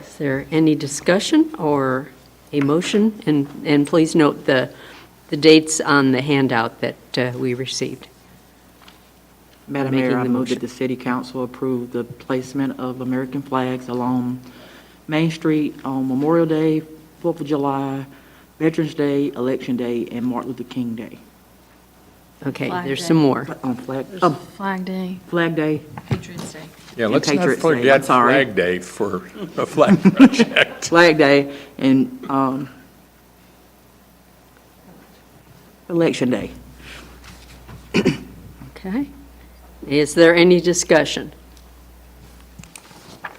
Is there any discussion or a motion? And please note the dates on the handout that we received. Madam Making Mayor, I the move motion. that the city council approve the placement of American flags along Main Street on Memorial Day, 4th of July, Veterans Day, Election Day, and Martin Luther King Day. Okay, Flag there's Day. some more. On Flag Day, Flag Day. Patriots Day. Yeah, And let's not Patriots Day, I'm forget sorry. Flag Day for a flag project. Flag Day and Election Day. Okay. Is there any discussion?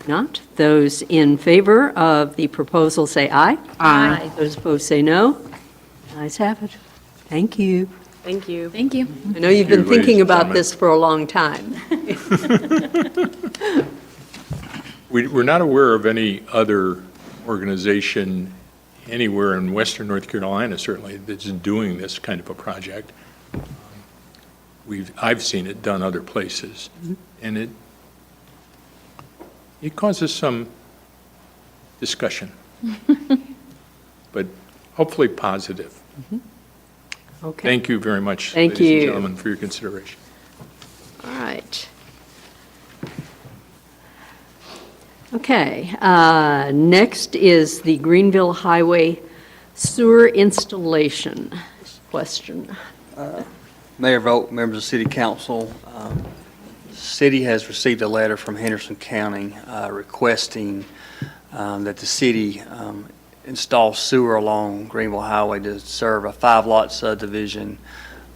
Not? Those in favor of the proposal say aye. Aye. Those opposed say no. Ayes have it. Thank you. Thank you. Thank you. I know you've been Thank you, ladies thinking and about gentlemen. this for a long time. We're not aware of any other organization anywhere in western North Carolina, certainly, that's doing this kind of a project. I've seen it done other places, and it causes some discussion, but hopefully positive. Okay. Thank you very much, Thank ladies and you. gentlemen, for your consideration. All right. Okay, next is the Greenville Highway sewer installation question. Mayor Vogt, members of City Council, City has received a letter from Henderson County requesting that the city install sewer along Greenville Highway to serve a 5-lot subdivision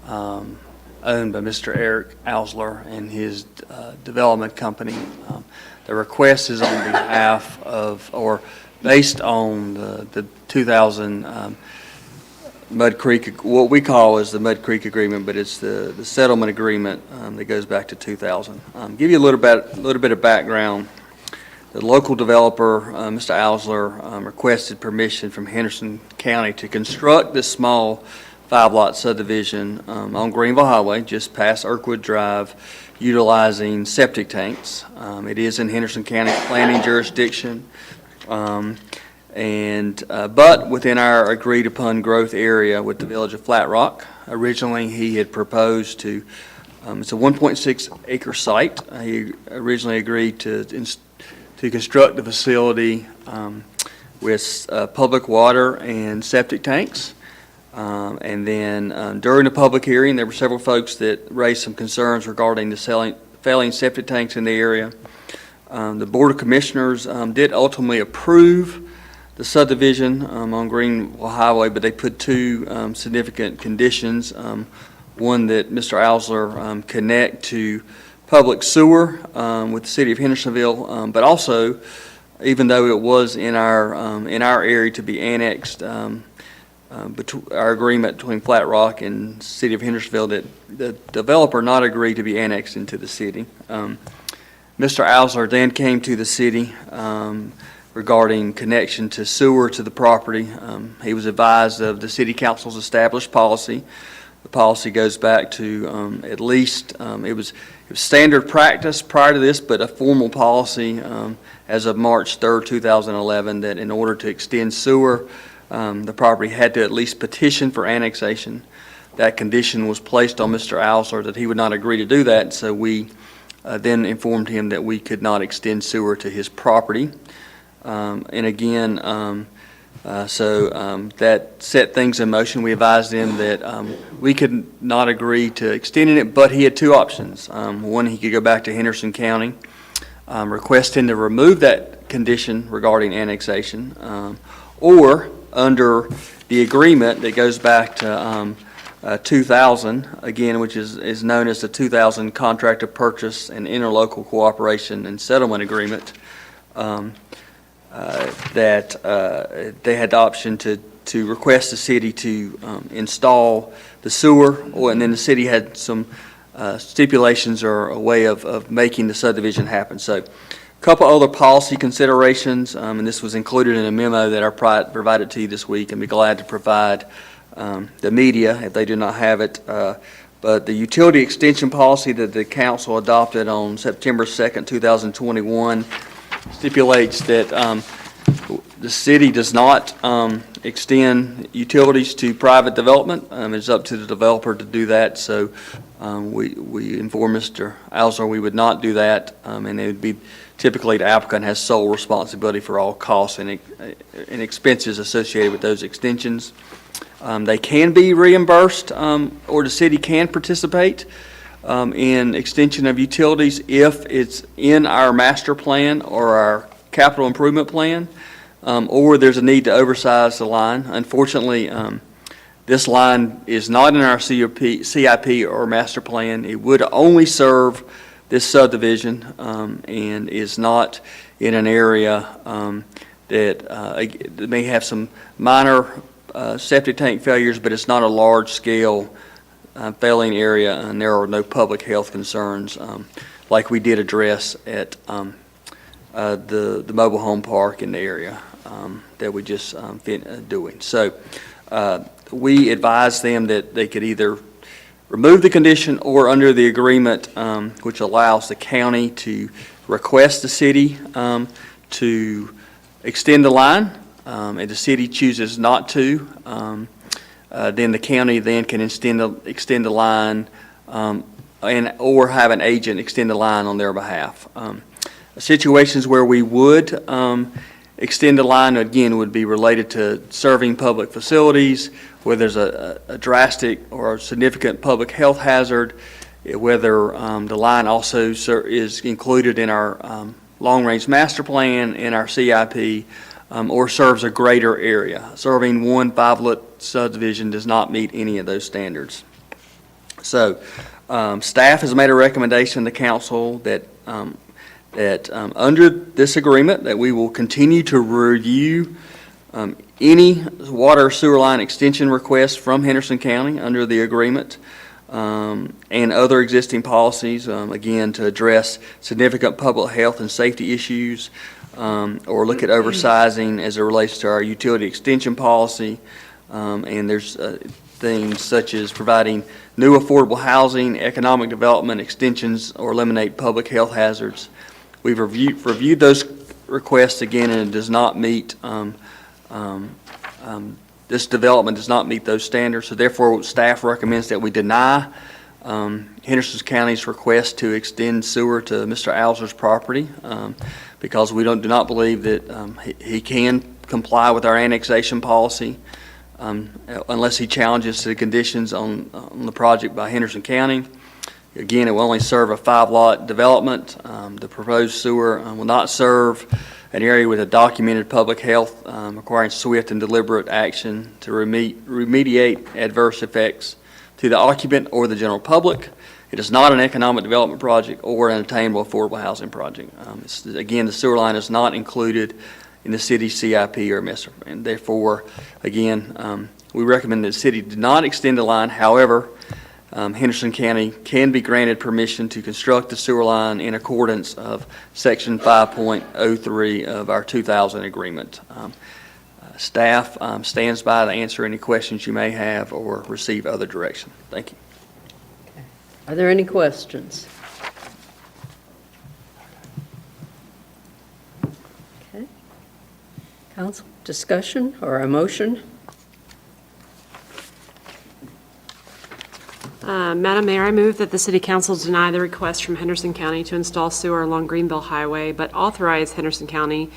owned by Mr. Eric Ausler and his development company. The request is on behalf of, or based on the 2000 Mud Creek, what we call is the Mud Creek Agreement, but it's the settlement agreement that goes back to 2000. Give you a little bit of background. The local developer, Mr. Ausler, requested permission from Henderson County to construct this small 5-lot subdivision on Greenville Highway, just past Irkwood Drive, utilizing septic tanks. It is in Henderson County planning jurisdiction, but within our agreed-upon growth area with the village of Flat Rock. Originally, he had proposed to, it's a 1.6-acre site. He originally agreed to construct the facility with public water and septic tanks. And then during the public hearing, there were several folks that raised some concerns regarding the failing septic tanks in the area. The Board of Commissioners did ultimately approve the subdivision on Greenville Highway, but they put two significant conditions. One, that Mr. Ausler connect to public sewer with the city of Hendersonville, but also, even though it was in our area to be annexed, our agreement between Flat Rock and City of Hendersonville, that the developer not agree to be annexed into the city. Mr. Ausler then came to the city regarding connection to sewer to the property. He was advised of the City Council's established policy. The policy goes back to at least, it was standard practice prior to this, but a formal policy as of March 3rd, 2011, that in order to extend sewer, the property had to at least petition for annexation. That condition was placed on Mr. Ausler that he would not agree to do that, so we then informed him that we could not extend sewer to his property. And again, that set things in motion. We advised him that we could not agree to extending it, but he had two options. One, he could go back to Henderson County, request him to remove that condition regarding annexation, or under the agreement that goes back to 2000, again, which is known as the 2000 Contract of Purchase and Interlocal Cooperation and Settlement Agreement, that they had the option to request the city to install the sewer, and then the city had some stipulations or a way of making the subdivision happen. So a couple other policy considerations, and this was included in a memo that I provided to you this week, and be glad to provide the media if they do not have it. But the utility extension policy that the council adopted on September 2nd, 2021 stipulates that the city does not extend utilities to private development. It's up to the developer to do that. So we informed Mr. Ausler we would not do that, and it would be typically the applicant has sole responsibility for all costs and expenses associated with those extensions. They can be reimbursed, or the city can participate in extension of utilities if it's in our master plan or our capital improvement plan, or there's a need to oversize the line. Unfortunately, this line is not in our CIP or master plan. It would only serve this subdivision, and is not in an area that may have some minor septic tank failures, but it's not a large-scale failing area, and there are no public health concerns like we did address at the mobile home park in the area that we just doing. So we advised them that they could either remove the condition or under the agreement, which allows the county to request the city to extend the line, and the city chooses not to, then the county then can extend the line or have an agent extend the line on their behalf. Situations where we would extend the line, again, would be related to serving public facilities, where there's a drastic or significant public health hazard, whether the line also is included in our long-range master plan, in our CIP, or serves a greater area. Serving one 5-lot subdivision does not meet any of those standards. So staff has made a recommendation to council that under this agreement that we will continue to review any water sewer line extension requests from Henderson County under the agreement and other existing policies, again, to address significant public health and safety issues, or look at oversizing as it relates to our utility extension policy. And there's things such as providing new affordable housing, economic development extensions, or eliminate public health hazards. We've reviewed those requests again, and it does not meet, this development does not meet those standards. So therefore, staff recommends that we deny Henderson County's request to extend sewer to Mr. Alzer's property because we do not believe that he can comply with our annexation policy unless he challenges the conditions on the project by Henderson County. Again, it will only serve a 5-lot development. The proposed sewer will not serve an area with a documented public health requiring swift and deliberate action to remediate adverse effects to the occupant or the general public. It is not an economic development project or an attainable affordable housing project. Again, the sewer line is not included in the city's CIP or MESR, and therefore, again, we recommend that the city do not extend the line. However, Henderson County can be granted permission to construct the sewer line in accordance of Section 5.03 of our 2000 agreement. Staff stands by to answer any questions you may have or receive other direction. Thank you. Are there any questions? Okay. Council, discussion or a motion? Madam Mayor, I move that the City Council deny the request from Henderson County to install sewer along Greenville Highway, but authorize Henderson County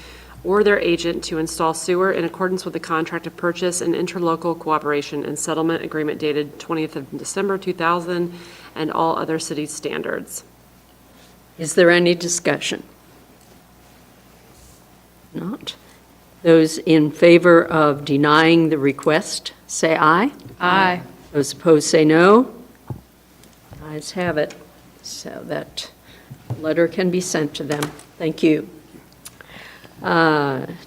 or their agent to install sewer in accordance with the contract of purchase and interlocal cooperation and settlement agreement dated 20th of December 2000 and all other city standards. Is there any discussion? Not. Those in favor of denying the request, say aye. Aye. Those opposed, say no. Ayes have it. So that letter can be sent to them. Thank you.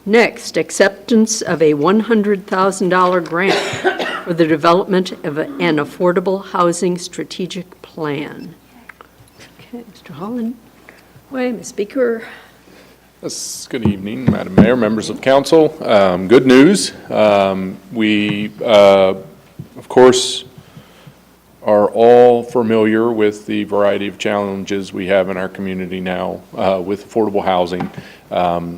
Next, acceptance of a $100,000 grant for the development of an affordable housing strategic plan. Okay, Mr. Holland. Wait, Ms. Speaker. Yes, good evening, Madam Mayor, members of council. Good news. We, of course, are all familiar with the variety of challenges we have in our community now with affordable housing.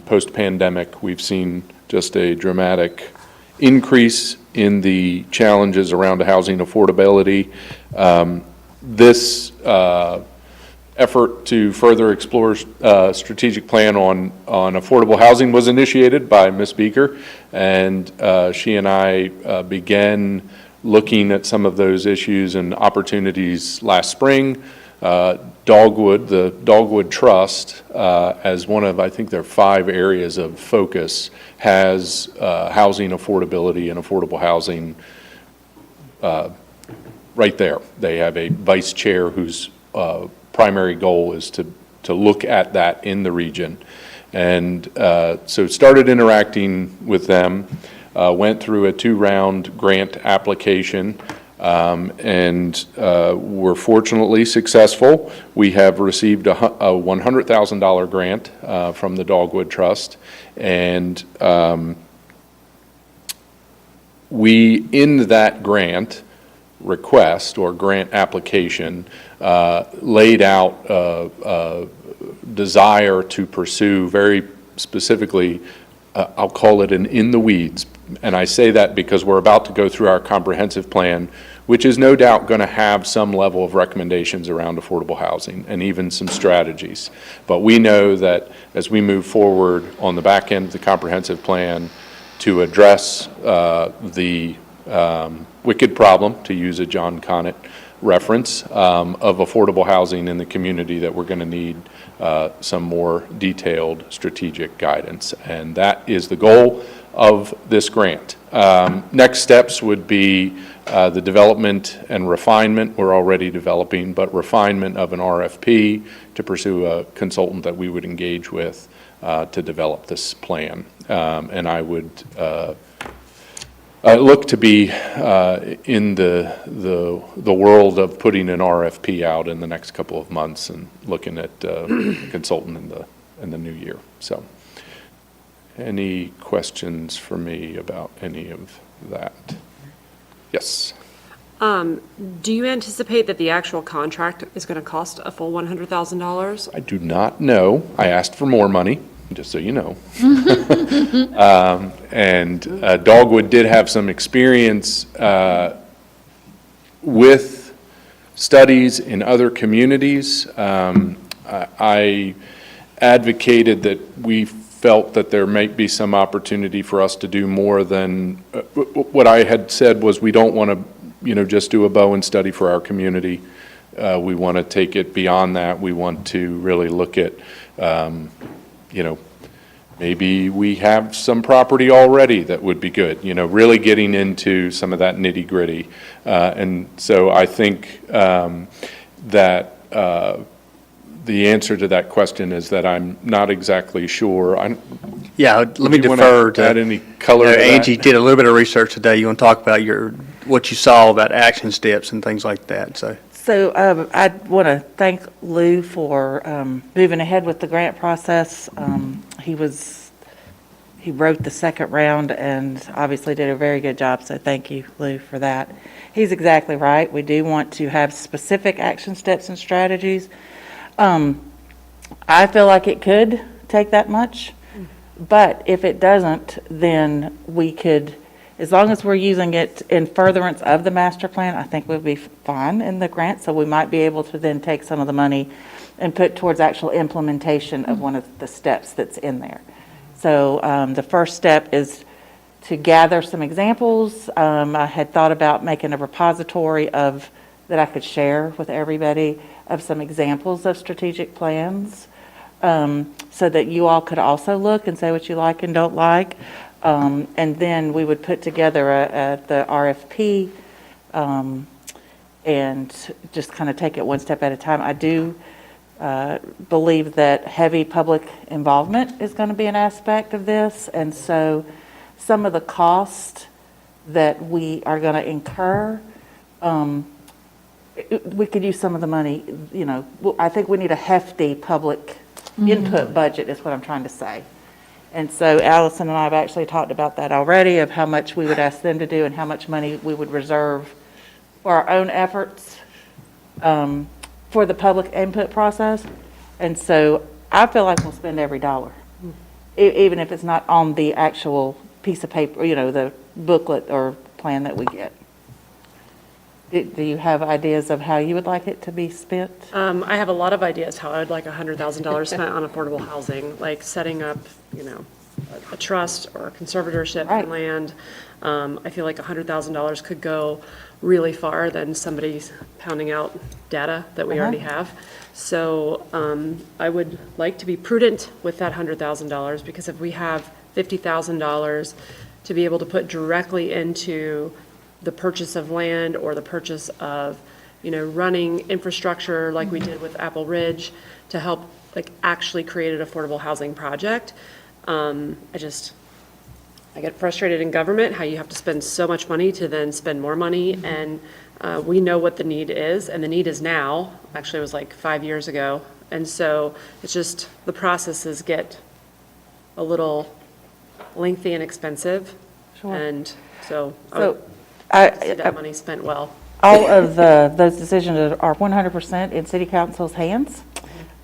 Post-pandemic, we've seen just a dramatic increase in the challenges around housing affordability. This effort to further explore strategic plan on affordable housing was initiated by Ms. Beaker, and she and I began looking at some of those issues and opportunities last spring. Dogwood, the Dogwood Trust, as one of, I think there are 5 areas of focus, has housing affordability and affordable housing right there. They have a vice chair whose primary goal is to look at that in the region. And so started interacting with them, went through a 2-round grant application. And we're fortunately successful. We have received a $100,000 grant from the Dogwood Trust, and we, in that grant request or grant application, laid out a desire to pursue very specifically, I'll call it an in the weeds. And I say that because we're about to go through our comprehensive plan, which is no doubt going to have some level of recommendations around affordable housing and even some strategies. But we know that as we move forward on the back end of the comprehensive plan to address the wicked problem, to use a John Connet reference, of affordable housing in the community, that we're going to need some more detailed strategic guidance. And that is the goal of this grant. Next steps would be the development and refinement, we're already developing, but refinement of an RFP to pursue a consultant that we would engage with to develop this plan. And I would look to be in the world of putting an RFP out in the next couple of months and looking at consultant in the new year. So, any questions for me about any of that? Yes. Do you anticipate that the actual contract is going to cost a full $100,000? I do not know. I asked for more money, just so you know. And Dogwood did have some experience with studies in other communities. I advocated that we felt that there might be some opportunity for us to do more than what I had said was we don't want to, just do a Bowen study for our community. We want to take it beyond that. We want to really look at, maybe we have some property already that would be good, really getting into some of that nitty gritty. And so I think that the answer to that question is that I'm not exactly sure. Yeah, let me defer to. Add any color to that? Angie did a little bit of research today. You want to talk about what you saw about action steps and things like that, so. So I want to thank Lou for moving ahead with the grant process. He wrote the second round and obviously did a very good job, so thank you, Lou, for that. He's exactly right. We do want to have specific action steps and strategies. I feel like it could take that much, but if it doesn't, then we could, as long as we're using it in furtherance of the master plan, I think we'll be fine in the grant. So we might be able to then take some of the money and put towards actual implementation of one of the steps that's in there. So the first step is to gather some examples. I had thought about making a repository that I could share with everybody of some examples of strategic plans, so that you all could also look and say what you like and don't like. And then we would put together the RFP and just kind of take it one step at a time. I do believe that heavy public involvement is going to be an aspect of this. And so some of the cost that we are going to incur, we could use some of the money, I think we need a hefty public input budget is what I'm trying to say. And so Allison and I have actually talked about that already, of how much we would ask them to do and how much money we would reserve for our own efforts for the public input process. And so I feel like we'll spend every dollar, even if it's not on the actual piece of paper, the booklet or plan that we get. Do you have ideas of how you would like it to be spent? I have a lot of ideas how I would like $100,000 spent on affordable housing, like setting up, a trust or a conservatorship for land. I feel like $100,000 could go really far than somebody pounding out data that we already have. So I would like to be prudent with that $100,000, because if we have $50,000 to be able to put directly into the purchase of land or the purchase of, running infrastructure like we did with Apple Ridge to help actually create an affordable housing project. I get frustrated in government, how you have to spend so much money to then spend more money, and we know what the need is, and the need is now. Actually, it was like 5 years ago. And so it's just, the processes get a little lengthy and expensive. Sure. And so I So, would like to see I- that money spent well. All of those decisions are 100% in city council's hands.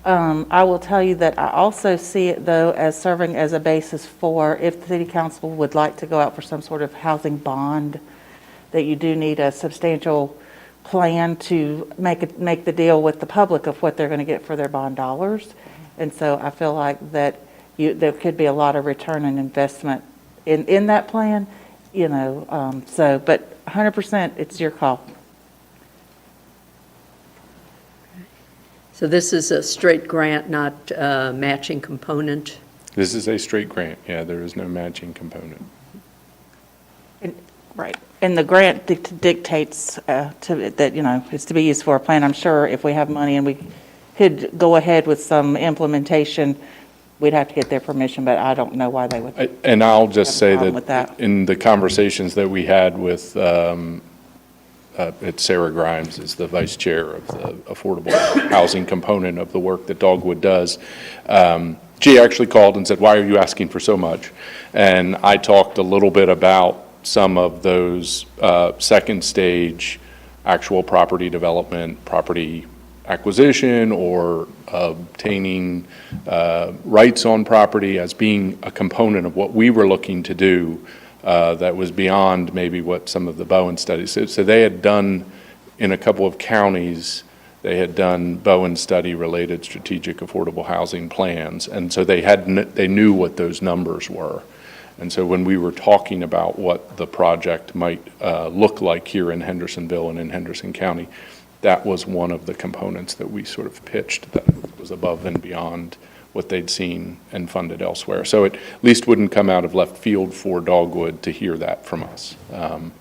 I will tell you that I also see it, though, as serving as a basis for if the city council would like to go out for some sort of housing bond, that you do need a substantial plan to make the deal with the public of what they're going to get for their bond dollars. And so I feel like that there could be a lot of return on investment in that plan, but 100%, it's your call. So this is a straight grant, not a matching component? This is a straight grant, yeah, there is no matching component. Right. And the grant dictates that, it's to be used for a plan. I'm sure if we have money and we could go ahead with some implementation, we'd have to get their permission, but I don't know why they would. And I'll just say problem with that that. in the conversations that we had with, it's Sarah Grimes is the vice chair of the affordable housing component of the work that Dogwood does. She actually called and said, "Why are you asking for so much?" And I talked a little bit about some of those second stage actual property development, property acquisition, or obtaining rights on property as being a component of what we were looking to do that was beyond maybe what some of the Bowen studies. So they had done, in a couple of counties, they had done Bowen study-related strategic affordable housing plans, and so they knew what those numbers were. And so when we were talking about what the project might look like here in Hendersonville and in Henderson County, that was one of the components that we sort of pitched that was above and beyond what they'd seen and funded elsewhere. So it at least wouldn't come out of left field for Dogwood to hear that from us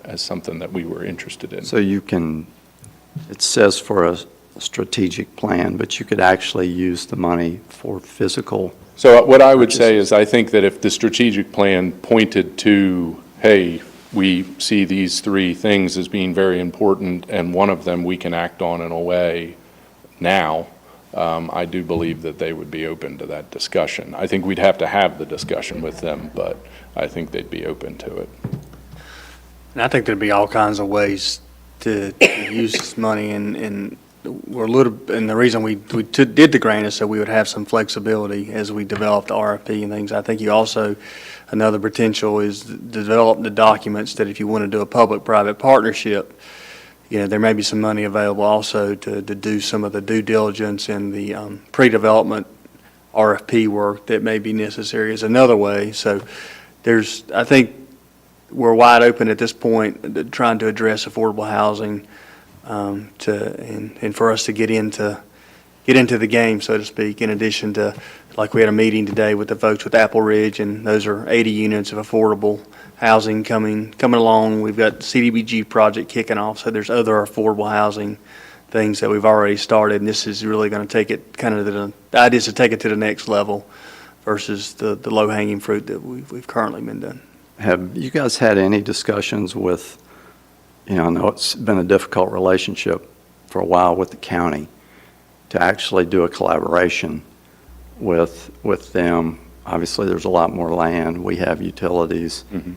as something that we were interested in. So it says for a strategic plan, but you could actually use the money for physical. So what I would say is I think that if the strategic plan pointed to, hey, we see these three things as being very important, and one of them we can act on in a way now, I do believe that they would be open to that discussion. I think we'd have to have the discussion with them, but I think they'd be open to it. And I think there'd be all kinds of ways to use this money, and the reason we did the grant is so we would have some flexibility as we developed the RFP and things. I think another potential is to develop the documents that if you want to do a public-private partnership, there may be some money available also to do some of the due diligence and the pre-development RFP work that may be necessary is another way. So I think we're wide open at this point trying to address affordable housing and for us to get into the game, so to speak, in addition to, like we had a meeting today with the folks with Apple Ridge, and those are 80 units of affordable housing coming along. We've got the CDBG project kicking off, so there's other affordable housing things that we've already started, and this is really going to take it the idea is to take it to the next level versus the low-hanging fruit that we've currently been doing. Have you guys had any discussions with, I know it's been a difficult relationship for a while with the county, to actually do a collaboration with them? Obviously, there's a lot more land. We have utilities. Mm-hmm.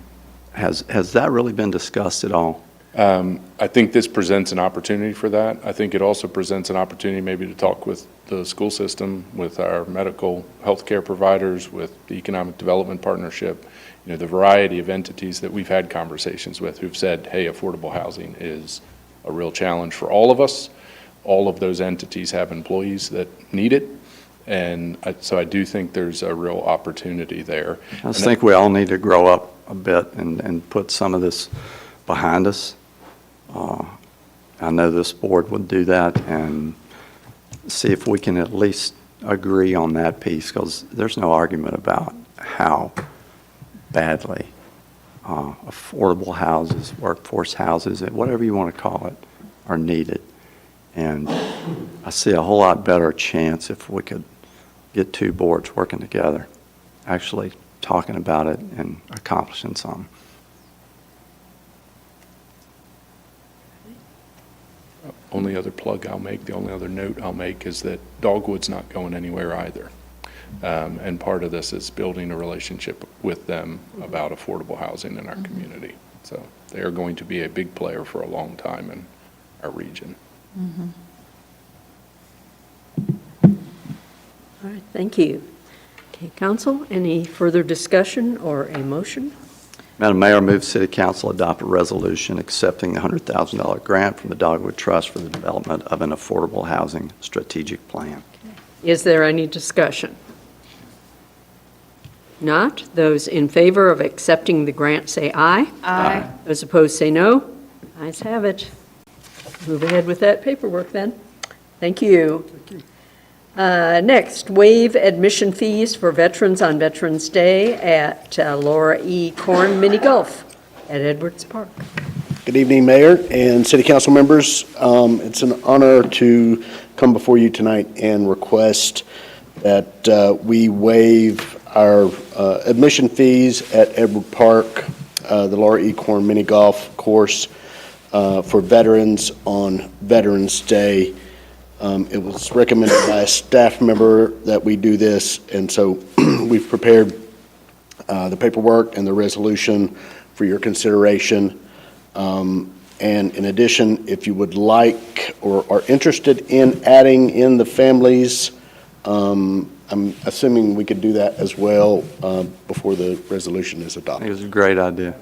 Has that really been discussed at all? I think this presents an opportunity for that. I think it also presents an opportunity maybe to talk with the school system, with our medical healthcare providers, with the Economic Development Partnership, the variety of entities that we've had conversations with who've said, hey, affordable housing is a real challenge for all of us. All of those entities have employees that need it. And so I do think there's a real opportunity there. I just think we all need to grow up a bit and put some of this behind us. I know this board would do that, and see if we can at least agree on that piece, because there's no argument about how badly affordable houses, workforce houses, whatever you want to call it, are needed. And I see a whole lot better chance if we could get two boards working together, actually talking about it and accomplishing something. Only other plug I'll make, the only other note I'll make is that Dogwood's not going anywhere either. And part of this is building a relationship with them about affordable housing in our community. So they are going to be a big player for a long time in our region. All right, thank you. Okay, council, any further discussion or a motion? Madam Mayor, I move City Council adopt a resolution accepting the $100,000 grant from the Dogwood Trust for the development of an affordable housing strategic plan. Is there any discussion? Not. Those in favor of accepting the grant say aye. Aye. Those opposed say no. Ayes have it. Move ahead with that paperwork then. Thank you. Next, waive admission fees for veterans on Veterans Day at Laura E. Korn Mini Golf at Edwards Park. Good evening, Mayor and City Council members. It's an honor to come before you tonight and request that we waive our admission fees at Edward Park, the Laura E. Korn Mini Golf Course for veterans on Veterans Day. It was recommended by a staff member that we do this, and so we've prepared the paperwork and the resolution for your consideration. And in addition, if you would like or are interested in adding in the families, I'm assuming we could do that as well before the resolution is I think adopted. it was a great idea.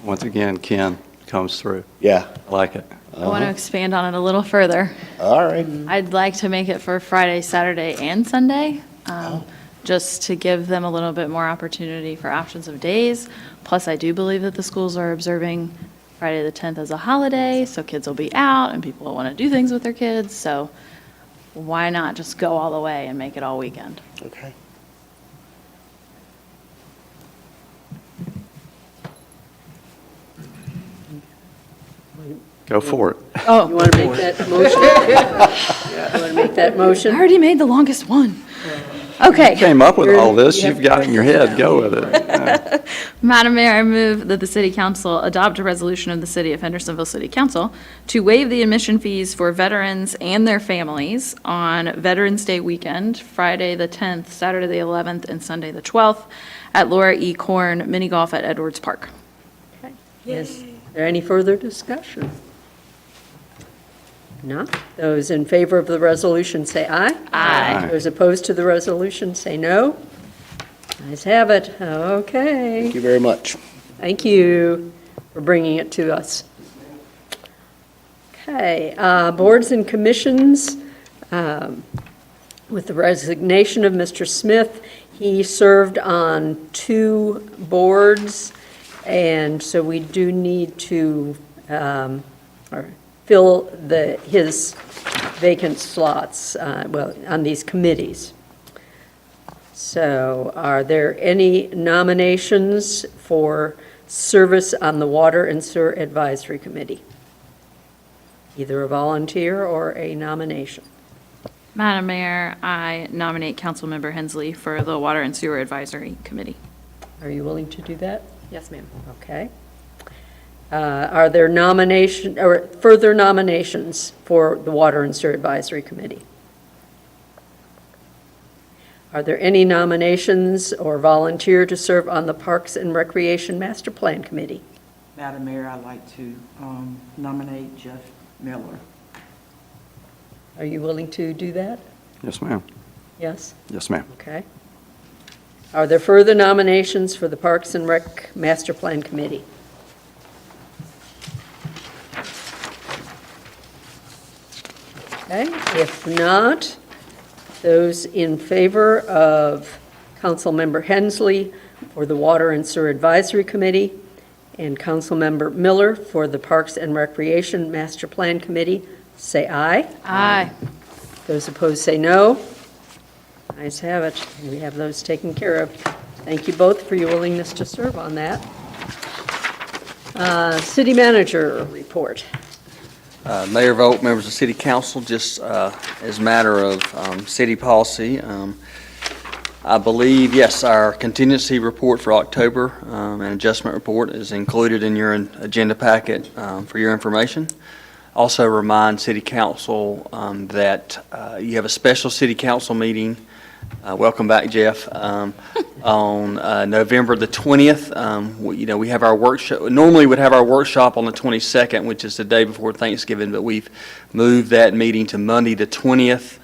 Once again, Ken comes through. Yeah. I like it. I want to expand on it a little further. All right. I'd like to make it for Friday, Saturday, and Sunday, just to give them a little bit more opportunity for options of days. Plus, I do believe that the schools are observing Friday the 10th as a holiday, so kids will be out and people will want to do things with their kids. So why not just go all the way and make it all weekend? Okay. Go for it. Oh. You want to make that motion? You want to make that I motion? already made the longest one. Okay. You came up with all this, you've got it in your head, go with it. Madam Mayor, I move that the City Council adopt a resolution of the City of Hendersonville City Council to waive the admission fees for veterans and their families on Veterans Day weekend, Friday the 10th, Saturday the 11th, and Sunday the 12th at Laura E. Korn Mini Golf at Edwards Park. Is there any further discussion? Not. Those in favor of the resolution say aye. Aye. Those opposed to the resolution say no. Ayes have it. Okay. Thank you very much. Thank you for bringing it to us. Okay, boards and commissions, with the resignation of Mr. Smith, he served on 2 boards, and so we do need to fill his vacant slots, on these committees. So are there any nominations for service on the Water and Sewer Advisory Committee? Either a volunteer or a nomination. Madam Mayor, I nominate Councilmember Hensley for the Water and Sewer Advisory Committee. Are you willing to do that? Yes, ma'am. Okay. Are there further nominations for the Water and Sewer Advisory Committee? Are there any nominations or volunteer to serve on the Parks and Recreation Master Plan Committee? Madam Mayor, I'd like to nominate Jeff Miller. Are you willing to do that? Yes, ma'am. Yes? Yes, ma'am. Okay. Are there further nominations for the Parks and Rec Master Plan Committee? Okay, if not, those in favor of Councilmember Hensley for the Water and Sewer Advisory Committee and Councilmember Miller for the Parks and Recreation Master Plan Committee, say aye. Aye. Those opposed say no. Ayes have it. We have those taken care of. Thank you both for your willingness to serve on that. City Manager report. Mayor Vogt, members of City Council, just as a matter of city policy, I believe, yes, our contingency report for October and adjustment report is included in your agenda packet for your information. Also remind City Council that you have a special City Council meeting, welcome back, Jeff, on November the 20th. We have our workshop, normally would have our workshop on the 22nd, which is the day before Thanksgiving, but we've moved that meeting to Monday the 20th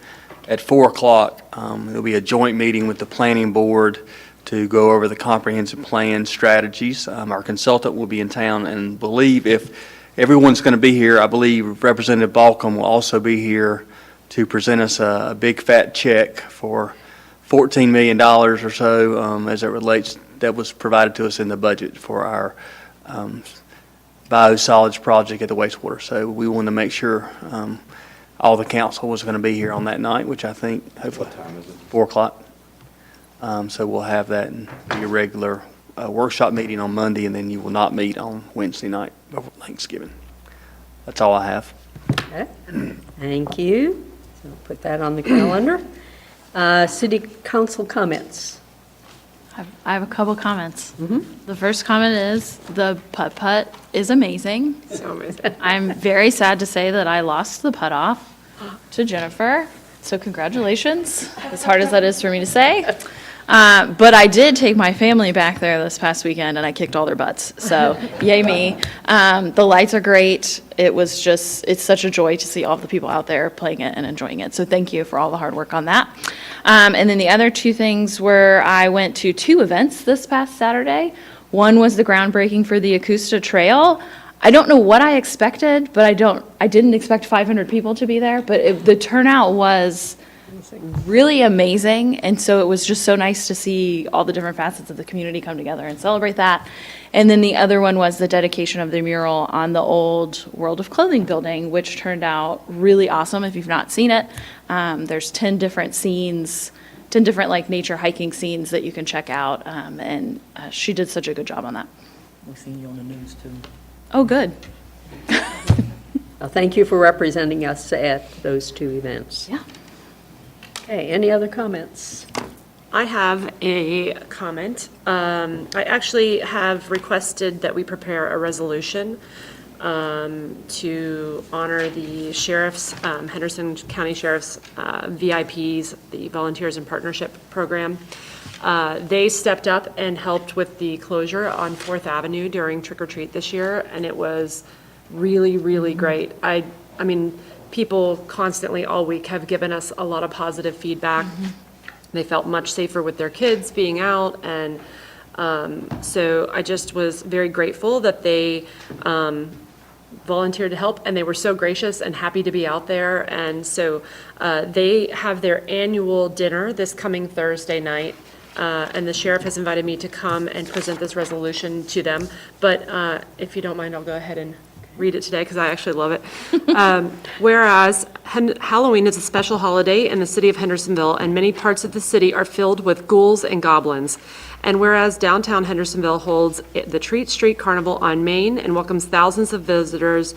at 4 o'clock. It'll be a joint meeting with the Planning Board to go over the comprehensive plan strategies. Our consultant will be in town, and believe if everyone's going to be here, I believe Representative Balcom will also be here to present us a big fat check for $14 million or so as it relates, that was provided to us in the budget for our biosolids project at the wastewater. So we wanted to make sure all the council was going to be here on that night, which I think hopefully 4 o'clock. So we'll have that in your regular workshop meeting on Monday, and then you will not meet on Wednesday night before Thanksgiving. That's all I have. Okay. Thank you. So put that on the calendar. City council comments. I have a couple comments. The first comment is the putt-putt is amazing. So amazing. I'm very sad to say that I lost the putt off to Jennifer, so congratulations, as hard as that is for me to say. But I did take my family back there this past weekend, and I kicked all their butts, so yay me. The lights are great. It's such a joy to see all the people out there playing it and enjoying it, so thank you for all the hard work on that. And then the other two things were I went to 2 events this past Saturday. One was the groundbreaking for the Augusta Trail. I don't know what I expected, but I didn't expect 500 people to be there, but the turnout was really amazing, and so it was just so nice to see all the different facets of the community come together and celebrate that. And then the other one was the dedication of the mural on the old World of Clothing building, which turned out really awesome. If you've not seen it, there's 10 different scenes, 10 different like nature hiking scenes that you can check out, and she did such a good job on that. We've seen you on the news, too. Oh, good. Well, thank you for representing us at those 2 events. Yeah. Okay, any other comments? I have a comment. I actually have requested that we prepare a resolution to honor the sheriff's, Henderson County Sheriff's VIPs, the Volunteers in Partnership Program. They stepped up and helped with the closure on 4th Avenue during Trick or Treat this year, and it was really, really great. I mean, people constantly all week have given us a lot of positive feedback. They felt much safer with their kids being out, and so I just was very grateful that they volunteered to help, and they were so gracious and happy to be out there. And so they have their annual dinner this coming Thursday night, and the sheriff has invited me to come and present this resolution to them. But if you don't mind, I'll go ahead and read it today because I actually love it. Whereas Halloween is a special holiday in the city of Hendersonville, and many parts of the city are filled with ghouls and goblins. And whereas downtown Hendersonville holds the Treat Street Carnival on Main and welcomes thousands of visitors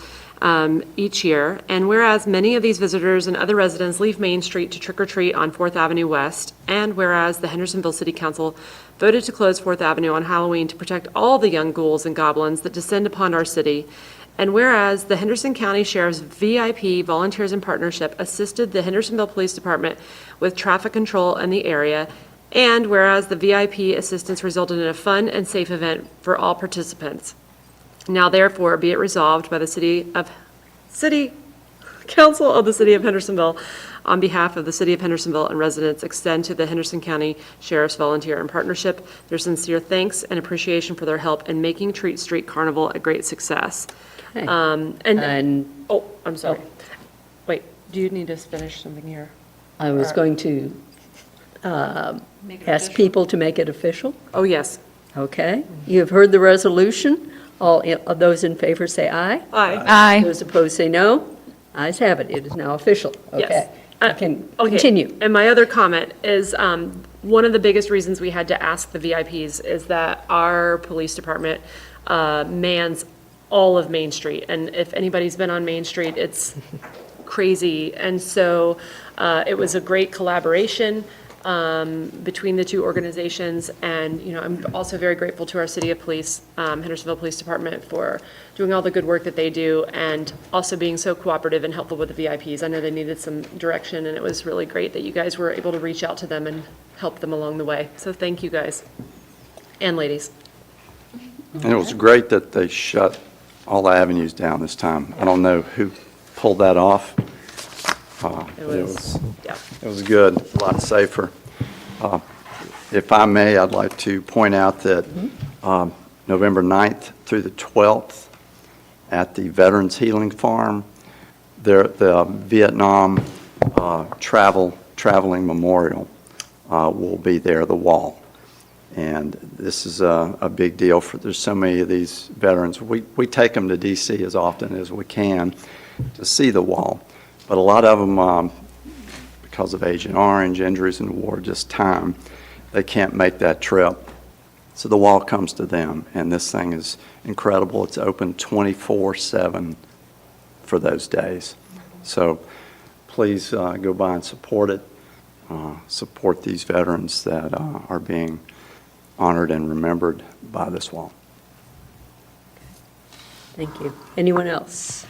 each year, and whereas many of these visitors and other residents leave Main Street to trick or treat on 4th Avenue West, and whereas the Hendersonville City Council voted to close 4th Avenue on Halloween to protect all the young ghouls and goblins that descend upon our city, and whereas the Henderson County Sheriff's VIP Volunteers in Partnership assisted the Hendersonville Police Department with traffic control in the area, and whereas the VIP assistance resulted in a fun and safe event for all participants. Now therefore be it resolved by the City Council of the City of Hendersonville, on behalf of the City of Hendersonville and residents, extend to the Henderson County Sheriff's Volunteer in Partnership their sincere thanks and appreciation for their help in making Treat Street Carnival a great success. Okay. Oh, I'm sorry. Wait, do you need to finish something here? I was going to ask people to make it official. Oh, yes. Okay. You have heard the resolution. All of those in favor say aye. Aye. Aye. Those opposed say no. Ayes have it. It is now official. Yes. Okay. You can Okay. continue. And my other comment is, one of the biggest reasons we had to ask the VIPs is that our police department mans all of Main Street. And if anybody's been on Main Street, it's crazy. And so it was a great collaboration. between the two organizations. And, I'm also very grateful to our City of Police, Hendersonville Police Department, for doing all the good work that they do and also being so cooperative and helpful with the VIPs. I know they needed some direction, and it was really great that you guys were able to reach out to them and help them along the way. So thank you, guys and ladies. And it was great that they shut all the avenues down this time. I don't know who pulled that off. It was, yeah. It was good, a lot safer. If I may, I'd like to point out that November 9th through the 12th at the Veterans Healing Farm, the Vietnam Traveling Memorial will be there, the wall. And this is a big deal there's so many of these veterans. We take them to D.C. as often as we can to see the wall. But a lot of them, because of Agent Orange, injuries in the war, just time, they can't make that trip. So the wall comes to them, and this thing is incredible. It's open 24/7 for those days. So please go by and support it. Support these veterans that are being honored and remembered by this wall. Thank you. Anyone else?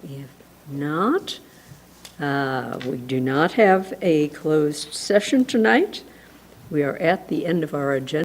If not, we do not have a closed session tonight. We are at the end of our agenda.